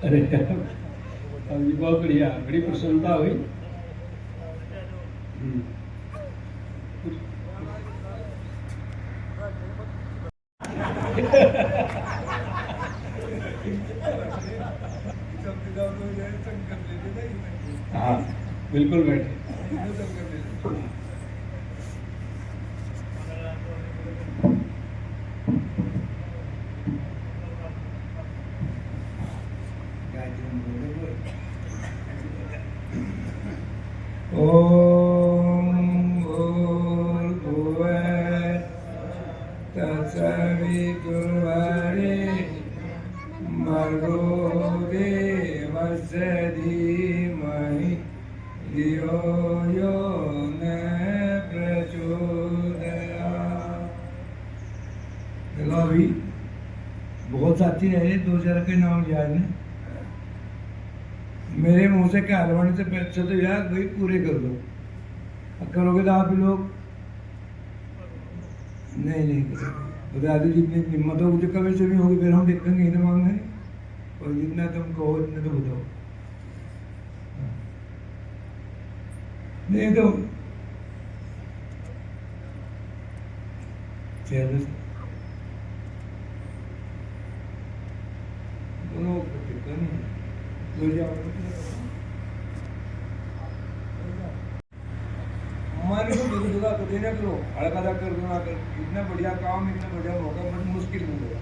अरे जी बहुत बढ़िया, बड़ी प्रसन्नता हुई। हाँ बिल्कुल बैठे। अभी बहुत साथी रहे, 2 के नाम याद है मेरे मुंह से, क्या हलवानी से पैसे तो यार वही पूरे कर दो, करोगे तो आप लोग नहीं करोगे। बता दो जितनी हिम्मत होगी, जो कभी से भी होगी, फिर हम देखेंगे ही तो मांगे, और जितना तुम कहो इतना तो बताओ। नहीं तो चलो दोनों हमारे को जगह तो देना करो, अड़का कर दो ना कर, इतना बढ़िया काम, इतना बढ़िया मौका बहुत मुश्किल मिलेगा,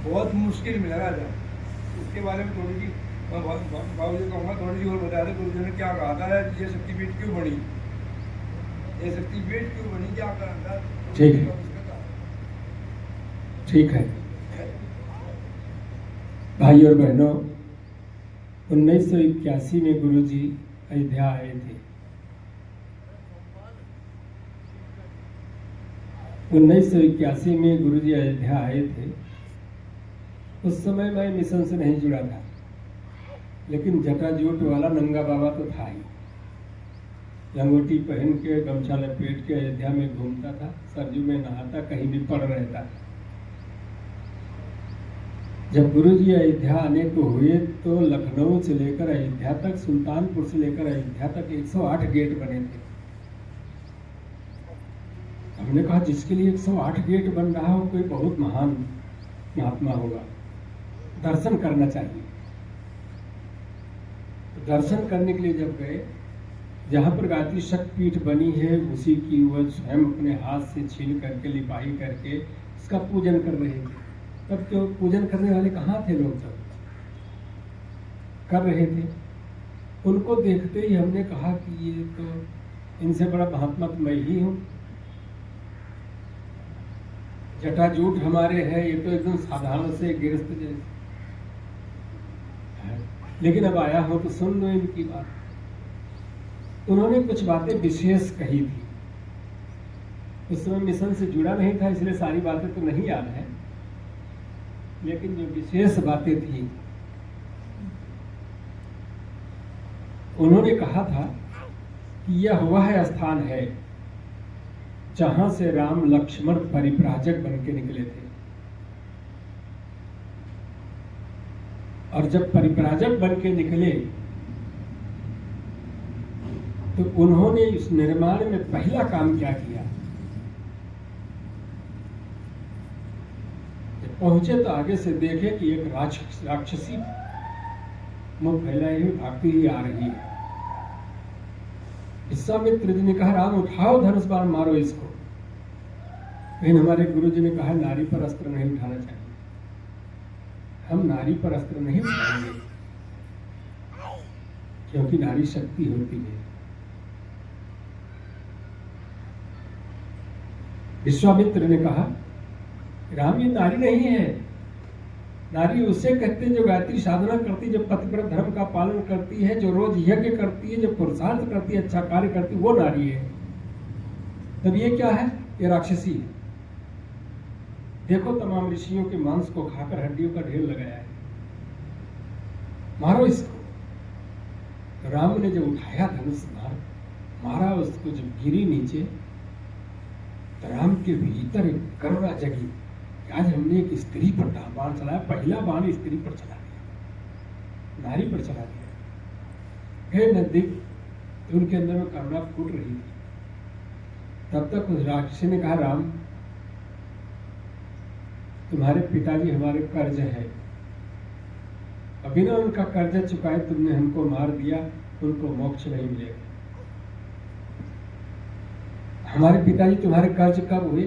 बहुत मुश्किल मिलेगा। जब उसके बारे में थोड़ी सी मैं बाबू जी कहूँगा, थोड़ी सी और बता दें गुरु जी ने क्या कहा था, ये शक्तिपीठ क्यों बनी, ये शक्तिपीठ क्यों बनी, क्या करा था। ठीक है, ठीक है भाई और बहनों, 1981 में गुरुजी अयोध्या आए थे। 1981 में गुरुजी अयोध्या आए थे। उस समय मैं मिशन से नहीं जुड़ा था, लेकिन जटाजूट वाला नंगा बाबा तो था ही। लंगोटी पहन के, गमछा लपेट के अयोध्या में घूमता था, सरजू में नहाता, कहीं भी पड़ रहता। जब गुरुजी अयोध्या आने को हुए तो लखनऊ से लेकर अयोध्या तक, सुल्तानपुर से लेकर अयोध्या तक 108 गेट बने थे। हमने कहा जिसके लिए 108 गेट बन रहा हो, कोई बहुत महान महात्मा होगा, दर्शन करना चाहिए। तो दर्शन करने के लिए जब गए जहाँ पर गायत्री शक्तिपीठ बनी है उसी की वह स्वयं अपने हाथ से छील करके लिपाई करके इसका पूजन कर रहे थे। तब तो पूजन करने वाले कहाँ थे लोग, तब कर रहे थे। उनको देखते ही हमने कहा कि ये तो इनसे बड़ा महात्मा तो मैं ही हूँ, जटाजूट हमारे हैं, ये तो एकदम साधारण से गिरस्त जैसे, लेकिन अब आया हो तो सुन लो इनकी बात। उन्होंने कुछ बातें विशेष कही थी। उस समय मिशन से जुड़ा नहीं था इसलिए सारी बातें तो नहीं याद है, लेकिन जो विशेष बातें थी उन्होंने कहा था कि यह वह स्थान है जहां से राम लक्ष्मण परिव्राजक बन के निकले थे, और जब परिव्राजक बन के निकले तो उन्होंने इस निर्माण में पहला काम क्या किया, पहुंचे तो आगे से देखे कि एक राक्षसी मुंह फैलाए हुए भागती ही आ रही है। विश्वामित्र जी ने कहा राम उठाओ धनुष बाण मारो इसको, लेकिन हमारे गुरु जी ने कहा नारी पर अस्त्र नहीं उठाना चाहिए, हम नारी पर अस्त्र नहीं उठाएंगे क्योंकि नारी शक्ति होती है। विश्वामित्र ने कहा राम ये नारी नहीं है, नारी उसे कहते हैं जो गायत्री साधना करती है, जो पतिव्रत धर्म का पालन करती है, जो रोज यज्ञ करती है, जो पुरुषार्थ करती है, अच्छा कार्य करती है, वो नारी है। तब ये क्या है, ये राक्षसी है। देखो तमाम ऋषियों के मांस को खाकर हड्डियों का ढेर लगाया है, मारो इसको। राम ने जब उठाया धनुष मारा उसको, जब गिरी नीचे तो राम के भीतर एक करुणा जगी कि आज हमने एक स्त्री पर बाण चलाया, पहला बाण स्त्री पर चला दिया, नारी पर चला दिया। हे नजदीक तो उनके अंदर में करुणा फूट रही थी। तब तक उस राक्षसी ने कहा राम तुम्हारे पिताजी हमारे कर्ज है, अभी ना उनका कर्ज चुकाए तुमने हमको मार दिया, उनको मोक्ष नहीं मिलेगा। हमारे पिताजी तुम्हारे कर्ज कब हुए?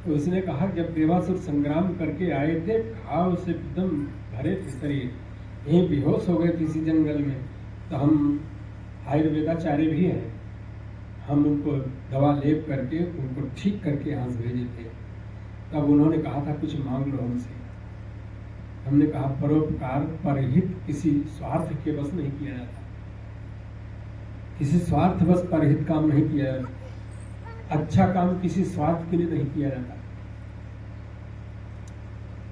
तो उसने कहा जब देवासुर संग्राम करके आए थे, घाव से एकदम भरे थे शरीर, यहीं बेहोश हो गए किसी जंगल में, तो हम आयुर्वेदाचार्य भी हैं, हम उनको दवा लेप करके उनको ठीक करके यहाँ से भेजे थे। तब उन्होंने कहा था कुछ मांग लो हमसे। हमने कहा परोपकार परहित किसी स्वार्थ के बस नहीं किया जाता, किसी स्वार्थ बस परहित काम नहीं किया जाता, अच्छा काम किसी स्वार्थ के लिए नहीं किया जाता।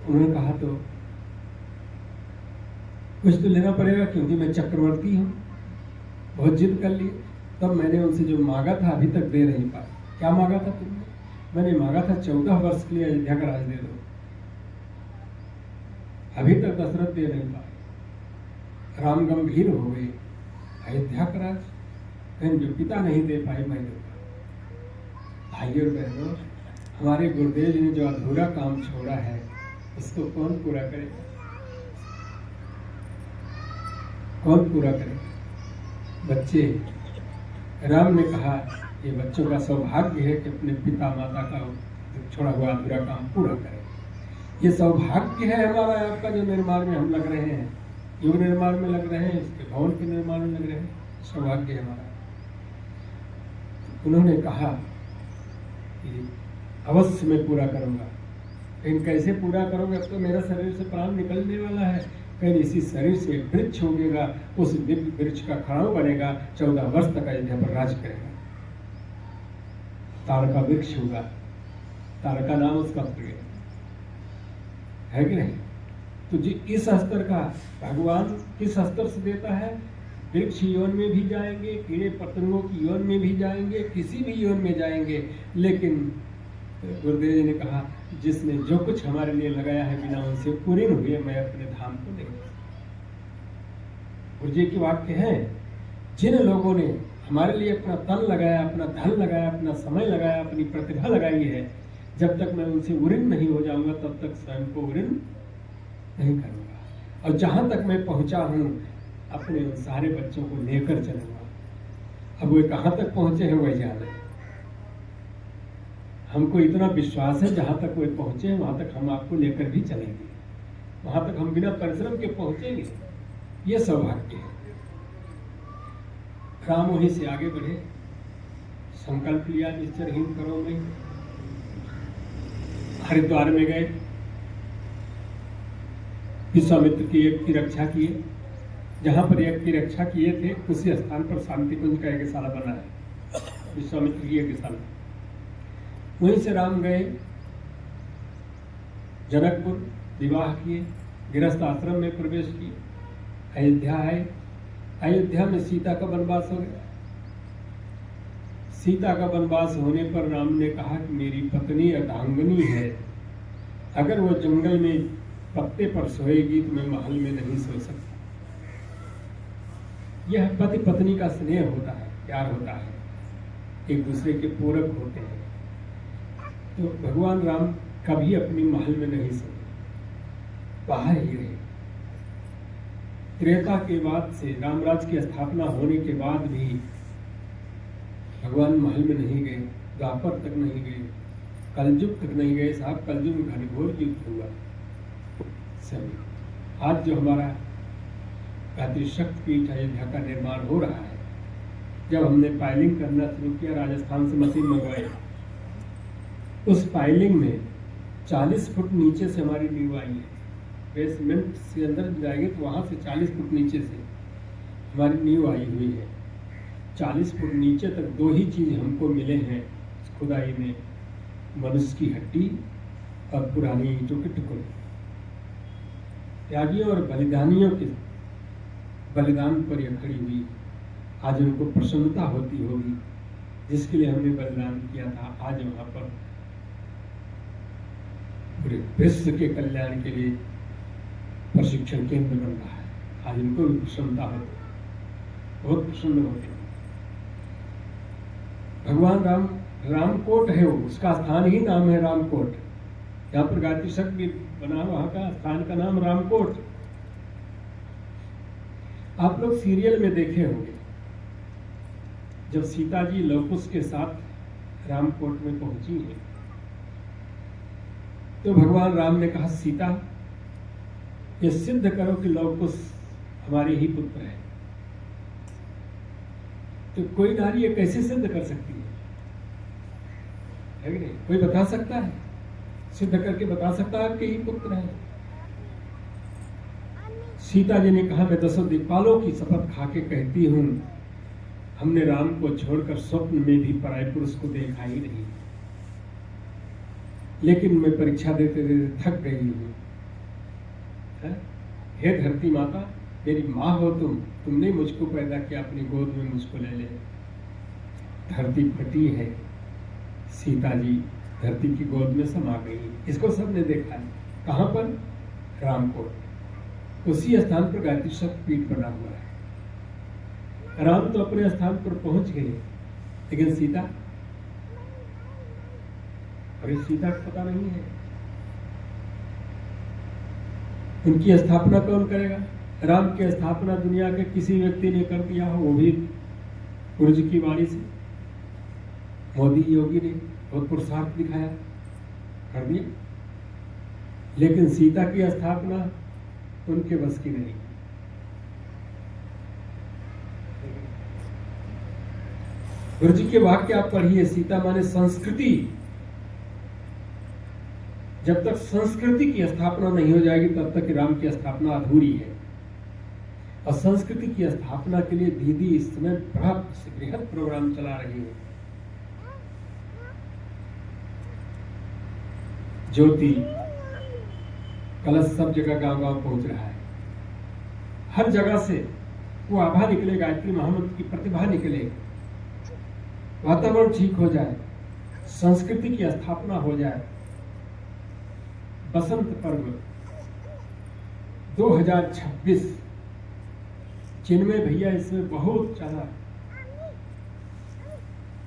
उन्होंने कहा तो कुछ तो लेना पड़ेगा क्योंकि मैं चक्रवर्ती हूँ, बहुत जिद कर ली। तब मैंने उनसे जो मांगा था अभी तक दे नहीं पाया। क्या मांगा था तुमने? मैंने मांगा था 14 वर्ष के लिए अयोध्या का राज दे दो, अभी तक दशरथ दे नहीं पाए। राम गंभीर हो गए, अयोध्या का राज कहीं जो पिता नहीं दे पाए मैं दूंगा। भाइयों और बहनों, हमारे गुरुदेव जी ने जो अधूरा काम छोड़ा है उसको कौन पूरा करेगा? कौन पूरा करेगा? बच्चे। राम ने कहा ये बच्चों का सौभाग्य है कि अपने पिता माता का छोड़ा हुआ अधूरा काम पूरा करें। ये सौभाग्य है हमारा आपका जो निर्माण में हम लग रहे हैं, युग निर्माण में लग रहे हैं, इसके भवन के निर्माण में लग रहे हैं, सौभाग्य है हमारा। उन्होंने कहा कि अवश्य मैं पूरा करूंगा, लेकिन कैसे पूरा करूंगा? अब तो मेरा शरीर से प्राण निकलने वाला है। कहीं इसी शरीर से वृक्ष उगेगा, उस वृक्ष का खड़ाऊ बनेगा, 14 वर्ष तक अयोध्या पर राज करेगा। तारका वृक्ष होगा, तारका नाम उसका प्रिय है कि नहीं? तो जी इस स्तर का भगवान किस स्तर से देता है? वृक्ष यौन में भी जाएंगे, कीड़े पतंगों की यौन में भी जाएंगे, किसी भी यौन में जाएंगे, लेकिन गुरुदेव जी ने कहा जिसने जो कुछ हमारे लिए लगाया है बिना उनसे पूर्ण हुए मैं अपने धाम को नहीं। गुरु जी के वाक्य हैं, जिन लोगों ने हमारे लिए अपना तन लगाया, अपना धन लगाया, अपना समय लगाया, अपनी प्रतिभा लगाई है, जब तक मैं उनसे उऋण नहीं हो जाऊंगा तब तक स्वयं को उऋण नहीं करूंगा। और जहां तक मैं पहुंचा हूं अपने उन सारे बच्चों को लेकर चलूंगा। अब वे कहाँ तक पहुंचे हैं वही जाने। हमको इतना विश्वास है जहाँ तक वे पहुंचे हैं वहाँ तक हम आपको लेकर भी चलेंगे, वहाँ तक हम बिना परिश्रम के पहुंचेंगे। ये सौभाग्य है। राम वहीं से आगे बढ़े, संकल्प लिया निश्चरहीन करो में, हरिद्वार में गए, विश्वामित्र की यज्ञ की रक्षा किए। जहाँ पर यज्ञ की रक्षा किए थे उसी स्थान पर शांति कुंज का यज्ञशाला बना है, विश्वामित्र की यज्ञशाला। वहीं से राम गए जनकपुर, विवाह किए, गृहस्थ आश्रम में प्रवेश किए, अयोध्या आए। अयोध्या में सीता का वनवास हो गया। सीता का वनवास होने पर राम ने कहा कि मेरी पत्नी अर्धांगिनी है, अगर वो जंगल में पत्ते पर सोएगी तो मैं महल में नहीं सो सकता। यह पति पत्नी का स्नेह होता है, प्यार होता है, एक दूसरे के पूरक होते हैं। तो भगवान राम कभी अपनी महल में नहीं सोए, बाहर ही रहे। त्रेता के बाद से, रामराज की स्थापना होने के बाद भी भगवान महल में नहीं गए, द्वापर तक नहीं गए, कलयुग तक नहीं गए। साहब कलयुग में घनघोर युद्ध हुआ। सभी आज जो हमारा गायत्री शक्तिपीठ अयोध्या का निर्माण हो रहा है, जब हमने पाइलिंग करना शुरू किया, राजस्थान से मशीन मंगवाई, उस पाइलिंग में 40 फुट नीचे से हमारी नींव आई है। बेसमेंट से अंदर जाएंगे तो वहाँ से 40 फुट नीचे से हमारी नींव आई हुई है। 40 फुट नीचे तक दो ही चीज हमको मिले हैं खुदाई में, मनुष्य की हड्डी और पुरानी ईंटों के टुकड़े। त्यागियों और बलिदानियों के बलिदान पर यह खड़ी हुई। आज उनको प्रसन्नता होती होगी जिसके लिए हमने बलिदान किया था। आज वहाँ पर पूरे विश्व के कल्याण के लिए प्रशिक्षण केंद्र बन रहा है। आज इनको भी प्रसन्नता होती है, बहुत प्रसन्न होते हैं। भगवान राम, रामकोट है वो, उसका स्थान ही नाम है रामकोट। यहाँ पर गायत्री शक्ति भी बना, वहाँ का स्थान का नाम रामकोट। आप लोग सीरियल में देखे होंगे, जब सीता जी लवकुश के साथ रामकोट में पहुंची है तो भगवान राम ने कहा, सीता ये सिद्ध करो कि लवकुश हमारे ही पुत्र है। तो कोई नारी ये कैसे सिद्ध कर सकती है कि नहीं? कोई बता सकता है, सिद्ध करके बता सकता है आपके ही पुत्र है। सीता जी ने कहा, मैं 10 दिक्पालों की शपथ खा के कहती हूं, हमने राम को छोड़कर स्वप्न में भी पराये पुरुष को देखा ही नहीं, लेकिन मैं परीक्षा देते देते थक गई हूं। हे धरती माता, मेरी माँ हो तुमने मुझको पैदा किया, अपनी गोद में मुझको ले ले। धरती फटी है, सीता जी धरती की गोद में समा गई। इसको सबने देखा है। कहाँ पर? रामकोट। उसी स्थान पर गायत्री शक्तिपीठ बना हुआ है। राम तो अपने स्थान पर पहुंच गए, लेकिन सीता, अरे सीता को पता नहीं है। उनकी स्थापना कौन करेगा? राम की स्थापना दुनिया के किसी व्यक्ति ने कर दिया हो, वो भी गुरु जी की वाणी से। मोदी योगी ने बहुत पुरुषार्थ दिखाया, कर दिया, लेकिन सीता की स्थापना उनके बस की नहीं। गुरु जी के वाक्य आप पढ़िए, सीता माने संस्कृति। जब तक संस्कृति की स्थापना नहीं हो जाएगी तब तक राम की स्थापना अधूरी है। और संस्कृति की स्थापना के लिए दीदी इस समय बड़ा बृहद प्रोग्राम चला रही है। ज्योति कलश सब जगह गांव गांव पहुंच रहा है। हर जगह से वो आभा निकले, गायत्री महामंत्र की प्रतिभा निकले, वातावरण ठीक हो जाए, संस्कृति की स्थापना हो जाए। बसंत पर्व 2026 चिन्मय भैया इसमें बहुत ज्यादा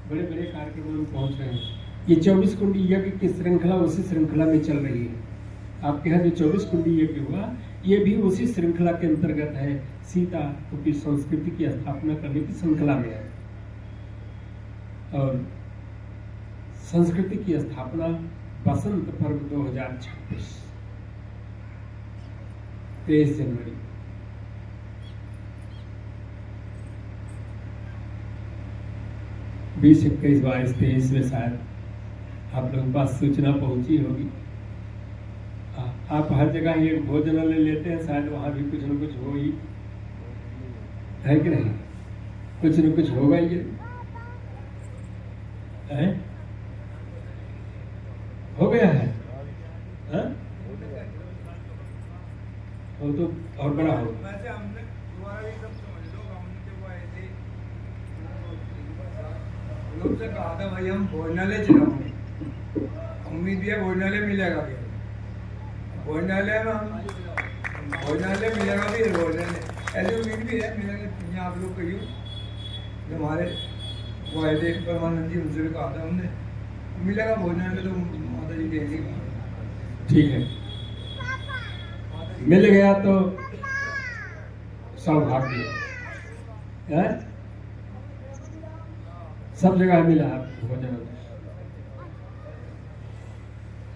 बड़े बड़े कार्यक्रमों में पहुंच रहे हैं। ये 24 कुंडी यज्ञ की श्रृंखला उसी श्रृंखला में चल रही है। आपके यहाँ जो 24 कुंडी यज्ञ हुआ, ये भी उसी श्रृंखला के अंतर्गत है। सीता की संस्कृति की स्थापना करने की श्रृंखला में है। और संस्कृति की स्थापना बसंत पर्व 2026 23 जनवरी 20, 21, 22, 23 में शायद आप लोगों के पास सूचना पहुंची होगी। आप हर जगह ये भोजनालय लेते हैं, शायद वहाँ भी कुछ न कुछ हो ही है कि नहीं, कुछ न कुछ होगा ही है? हो गया है, हाँ? वो तो और बड़ा होगा। लोग से कहा था भाई हम भोजनालय चलाओगे, उम्मीद भी है भोजनालय मिलेगा भी, भोजनालय में भोजनालय मिलेगा भी, भोजनालय ऐसी उम्मीद भी है मिलेगा। आप लोग कहियो जो हमारे वायदे परमानंद जी उनसे भी कहा था हमने, मिलेगा भोजनालय तो माता जी देंगे। ठीक है, मिल गया तो सौभाग्य है, सब जगह मिला भोजनालय।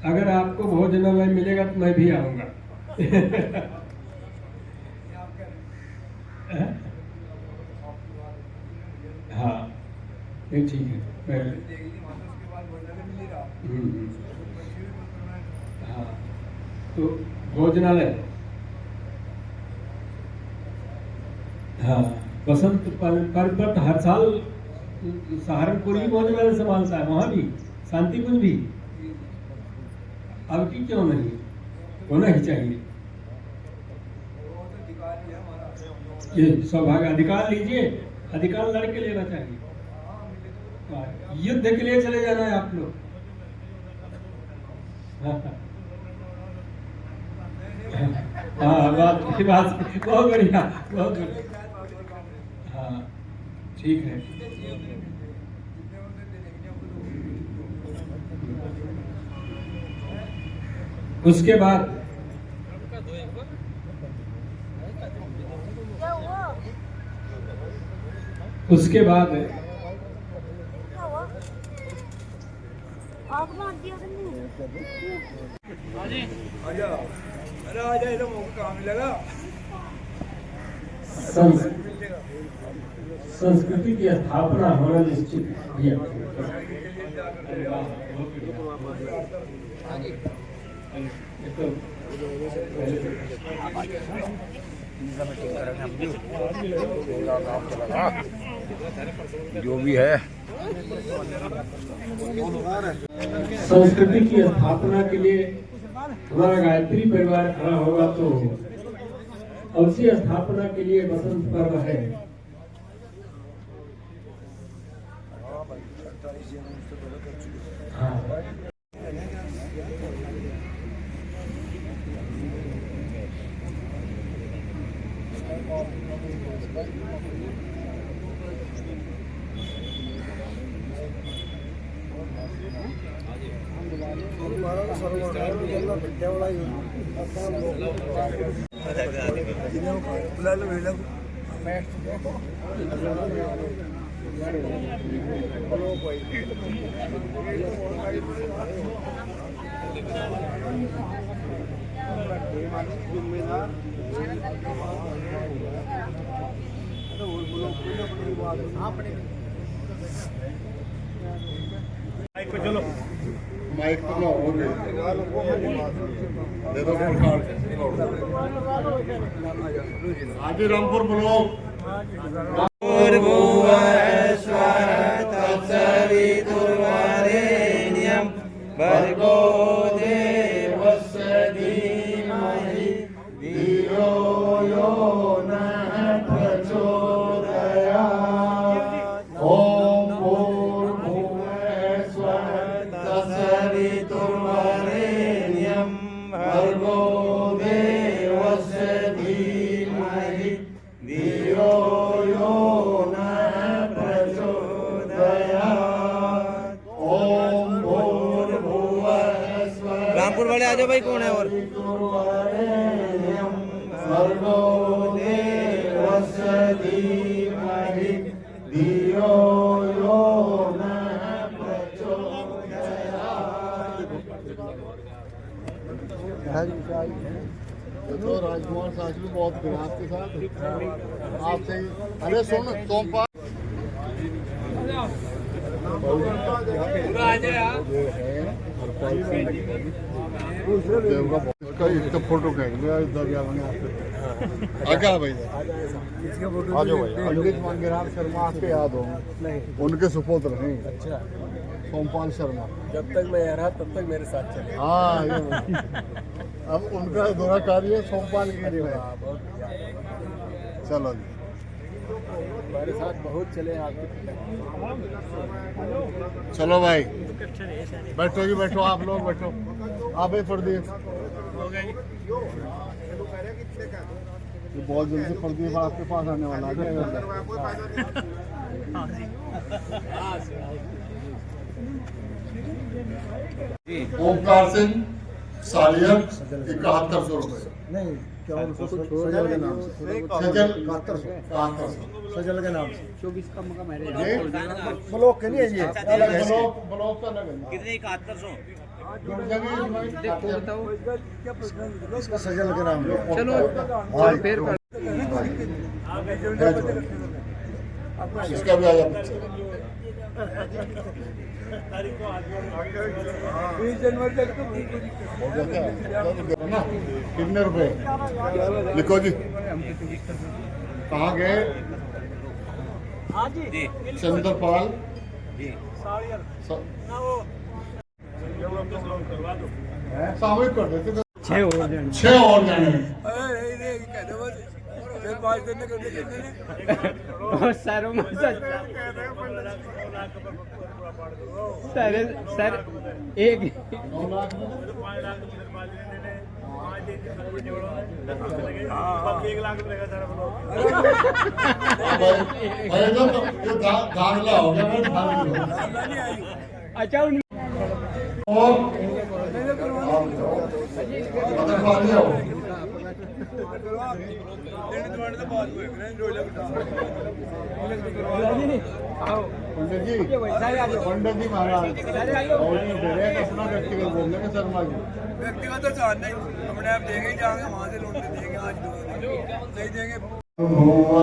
अगर आपको भोजनालय मिलेगा तो मैं भी आऊंगा। हाँ नहीं, ठीक है, पहले हाँ तो भोजनालय, हाँ बसंत पर्व पर हर साल सहारनपुर ही भोजनालय संभालता है, वहाँ भी शांति कुंज भी। अब की क्यों नहीं होना ही चाहिए, ये सौभाग्य अधिकार लीजिए, अधिकार लड़के लेना चाहिए। युद्ध के लिए चले जाना है आप लोग। हाँ बात बहुत बढ़िया, बहुत बढ़िया। हाँ ठीक है, उसके बाद आजा, अरे आजा, इधर मौका कहाँ मिलेगा? संस्कृति की स्थापना होना निश्चित है। जो भी है संस्कृति की स्थापना के लिए हमारा गायत्री परिवार खड़ा होगा तो उसी स्थापना के लिए बसंत पर्व है। हाँ चलो माइक तो ना हो दे दो आज रामपुर ब्लॉक भर्गो देवस्य धीमहि धियो यो नः प्रचोदयात्। ॐ भूर्भुवः स्वः तत्सवितुर्वरेण्यं भर्गो देवस्य धीमहि धियो यो नः प्रचोदयात्। ॐ रामपुर वाले आ जाओ भाई, कौन है और? भर्गो देवस्य धीमहि धियो यो नः तो राजकुमार शास्त्री बहुत विराट के साथ आपसे अरे सुन सोमपाल इसका फोटो कहेंगे आगे भाई आ जाओ भाई पंडित मंगेराम शर्मा आपके याद हो उनके सुपुत्र हैं सोमपाल शर्मा जब तक मैं यहाँ रहा तब तक मेरे साथ चले। हाँ ये अब उनका दौरा कार्य सोमपाल के लिए है। चलो जी हमारे साथ बहुत चले आपके। चलो भाई बैठो जी बैठो आप लोग बैठो आप ही प्रदीप ये बहुत जल्दी प्रदीप आपके पास आने वाला है। ओमकार सिंह सालियन 7100 रुपये नहीं क्या उनको कुछ सजल के नाम से सजल 7100 सजल के नाम से ब्लॉक के नहीं है ये ब्लॉक का अलग है कितने 7100 इसका सजल के नाम चलो फिर इसका भी आया कितने रुपए लिखो जी कहाँ गए चंद्रपाल सामूहिक कर देते 6 और जाने सर एक 9 लाख में दाखला हो गया अच्छा पंडित जी महाराज अपना व्यक्तिगत बोल देंगे शर्मा जी व्यक्तिगत तो जानना ही अपने आप देंगे जाएंगे वहाँ से लौट के देंगे आज नहीं देंगे ओम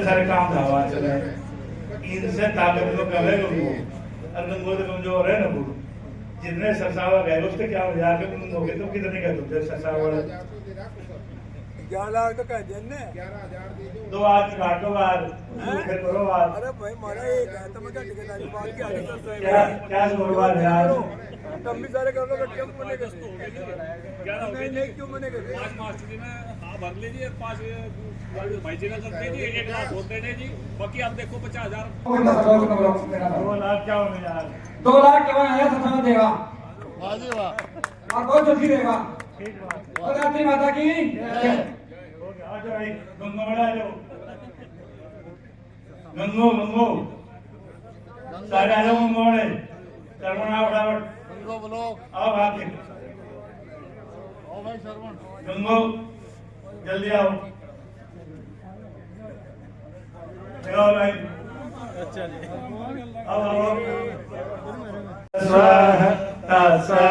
सारे काम धावा चले इनसे ताकत तो कर रहे लोग अगर तो कमजोर है ना वो जितने सरसावा गए उससे क्या हो जाके तुम होगे तो कितने गए तुम सरसावा 11 लाख तो कह दिया ने 2 आज काटो बार फिर करो बार अरे भाई मारा एक है तो मैं क्या ठेकेदारी बात की आगे चलता है क्या बार यार तब भी सारे कर लो क्यों मने करते नहीं क्यों मने करते आज मास्टर जी ने हाँ भर लीजिए 5 भाई जी का करते जी 1 लाख होते हैं जी बाकी आप देखो 50,000 2 लाख क्या होने यार 2 लाख के बाद आया सत्संग देगा वाह जी वाह और बहुत जल्दी देगा और रात्रि माता की गंगो बड़ा जाओ गंगो गंगो सारे आ जाओ गंगो बड़े शर्मन आओ फटाफट गंगो ब्लॉक आओ भाग के आओ भाई शर्मन गंगो जल्दी आओ आओ भाई अच्छा आओ आओ स्वाहा तासावितुर्वरेण्यं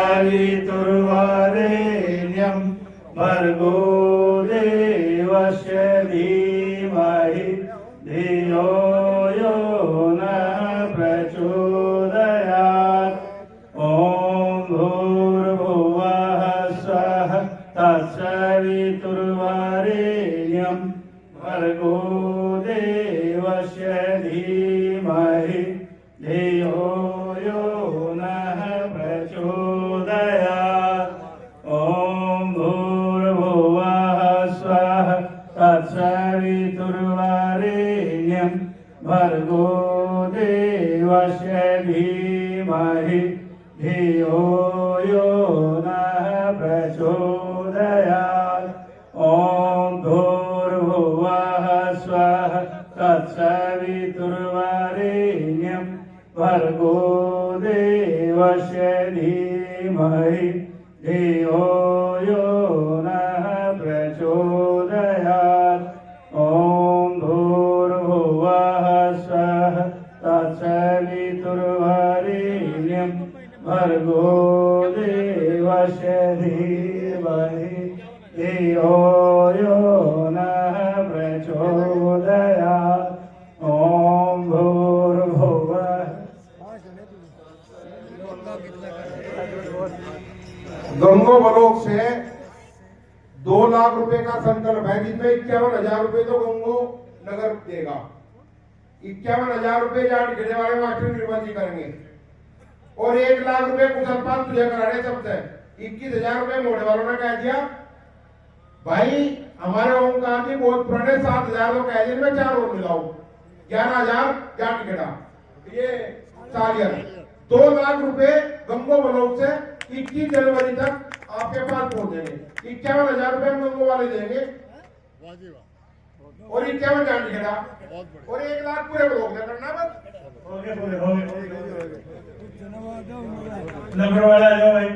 भर्गो देवस्य धीमहि धियो यो न प्रचोदयात् ॐ भूर्भुवः स्वः तत्सवितुर्वरेण्यं भर्गो देवस्य धीमहि धियो यो नः प्रचोदयात् ॐ भूर्भुवः स्वः तत्सवितुर्वरेण्यं भर्गो देवस्य धीमहि धियो यो नः प्रचोदयात् ॐ भूर्भुवः स्वः तत्सवितुर्वरेण्यं भर्गो देवस्य धीमहि धियो यो नः प्रचोदयात् ॐ भूर्भुवः स्वः तत्सवितुर्वरेण्यं भर्गो देवस्य धीमहि धियो यो नः प्रचोदयात् ॐ भूर्भुवः। गंगो बलोक से 2 लाख रुपए का संकल्प है, जिसमें 51,000 रुपए तो गंगो नगर देगा। 51,000 रुपए जाट गिरने वाले मास्टर निर्माण जी करेंगे और 1 लाख रुपए कुशलपाल तुझे कराने सबसे 21,000 रुपए मोड़े वालों ने कह दिया। भाई हमारे ओमकार जी बहुत पुराने 7,000 तो कह दिए, मैं 4 और मिलाऊ 11,000 जाट गिरा ये सालियर। 2 लाख रुपए गंगो बलोक से 21 जनवरी तक आपके पास पहुंच देंगे। 51,000 रुपए हम गंगो वाले देंगे और 51 जाट गिरा और 1 लाख पूरे बलोक में करना बस। नकुड़ वाला जाओ भाई,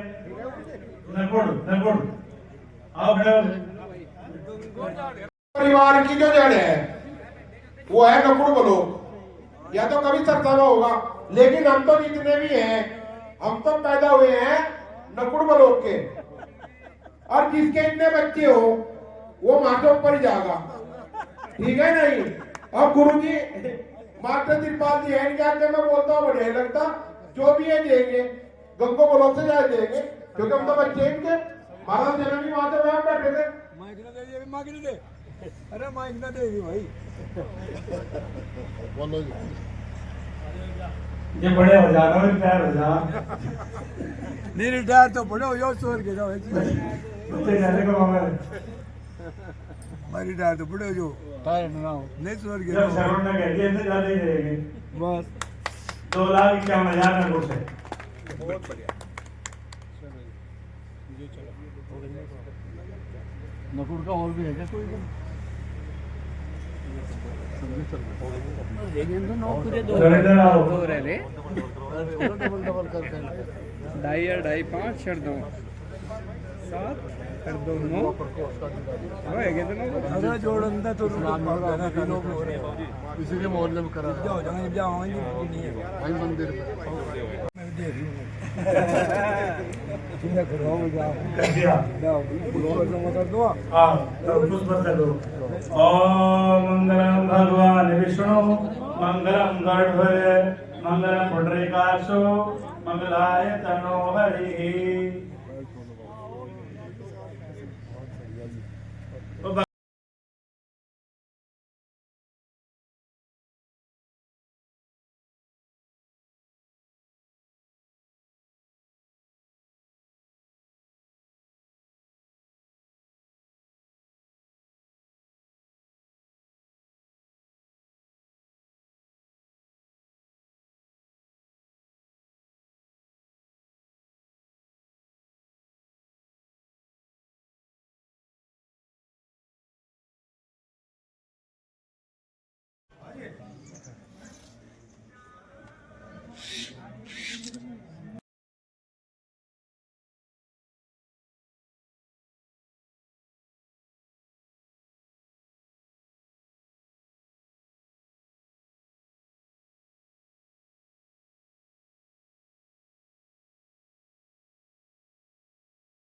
नकुड़ नकुड़ आओ खड़े। परिवार की जो जड़ है वो है नकुड़ बलोक, या तो कभी सरसावा होगा, लेकिन हम तो जितने भी हैं हम तो पैदा हुए हैं नकुड़ बलोक के, और जिसके इतने बच्चे हो वो माथे ऊपर ही जाएगा, ठीक है नहीं। अब गुरुजी मास्टर त्रिपाल जी है क्या मैं बोलता हूँ बढ़िया लगता, जो भी है देंगे गंगो बलोक से जाए देंगे, क्योंकि हम तो बच्चे इनके महाराज जन्म भी वहां से वहां बैठे थे। माइक ना दे, माइक ना दे, अरे माइक ना दे भाई। बोलो जी। ये बड़े हो जाओ, रिटायर हो जा। नहीं रिटायर तो बड़े हो जाओ, छोड़ के जाओ बच्चे जाने को मामा मैं रिटायर तो बड़े हो जाओ, टायर ना हो। नहीं छोड़ के जब शरण ने कह दिया तो ज्यादा ही रहेंगे। बस 2,51,000 नकुड़ से। बहुत बढ़िया। नकुड़ का और भी है क्या कोई? इधर आओ। डबल डबल करते हैं। 2.5 छड़ दो 7 कर दो 9 अरे जोड़ अंदर तो इसी के मोहल्ले में करा जाओ जाओ जाओ नहीं है भाई मंदिर में। मैं देख लूँ तुमने करो जाओ कर दिया। जाओ कर दो हाँ, तब कुछ बता दो। ओम मंगलम भगवान विष्णु, मंगलम गणपते, मंगलम पुंडरीकाक्षो, मंगलाय तनो हरिः।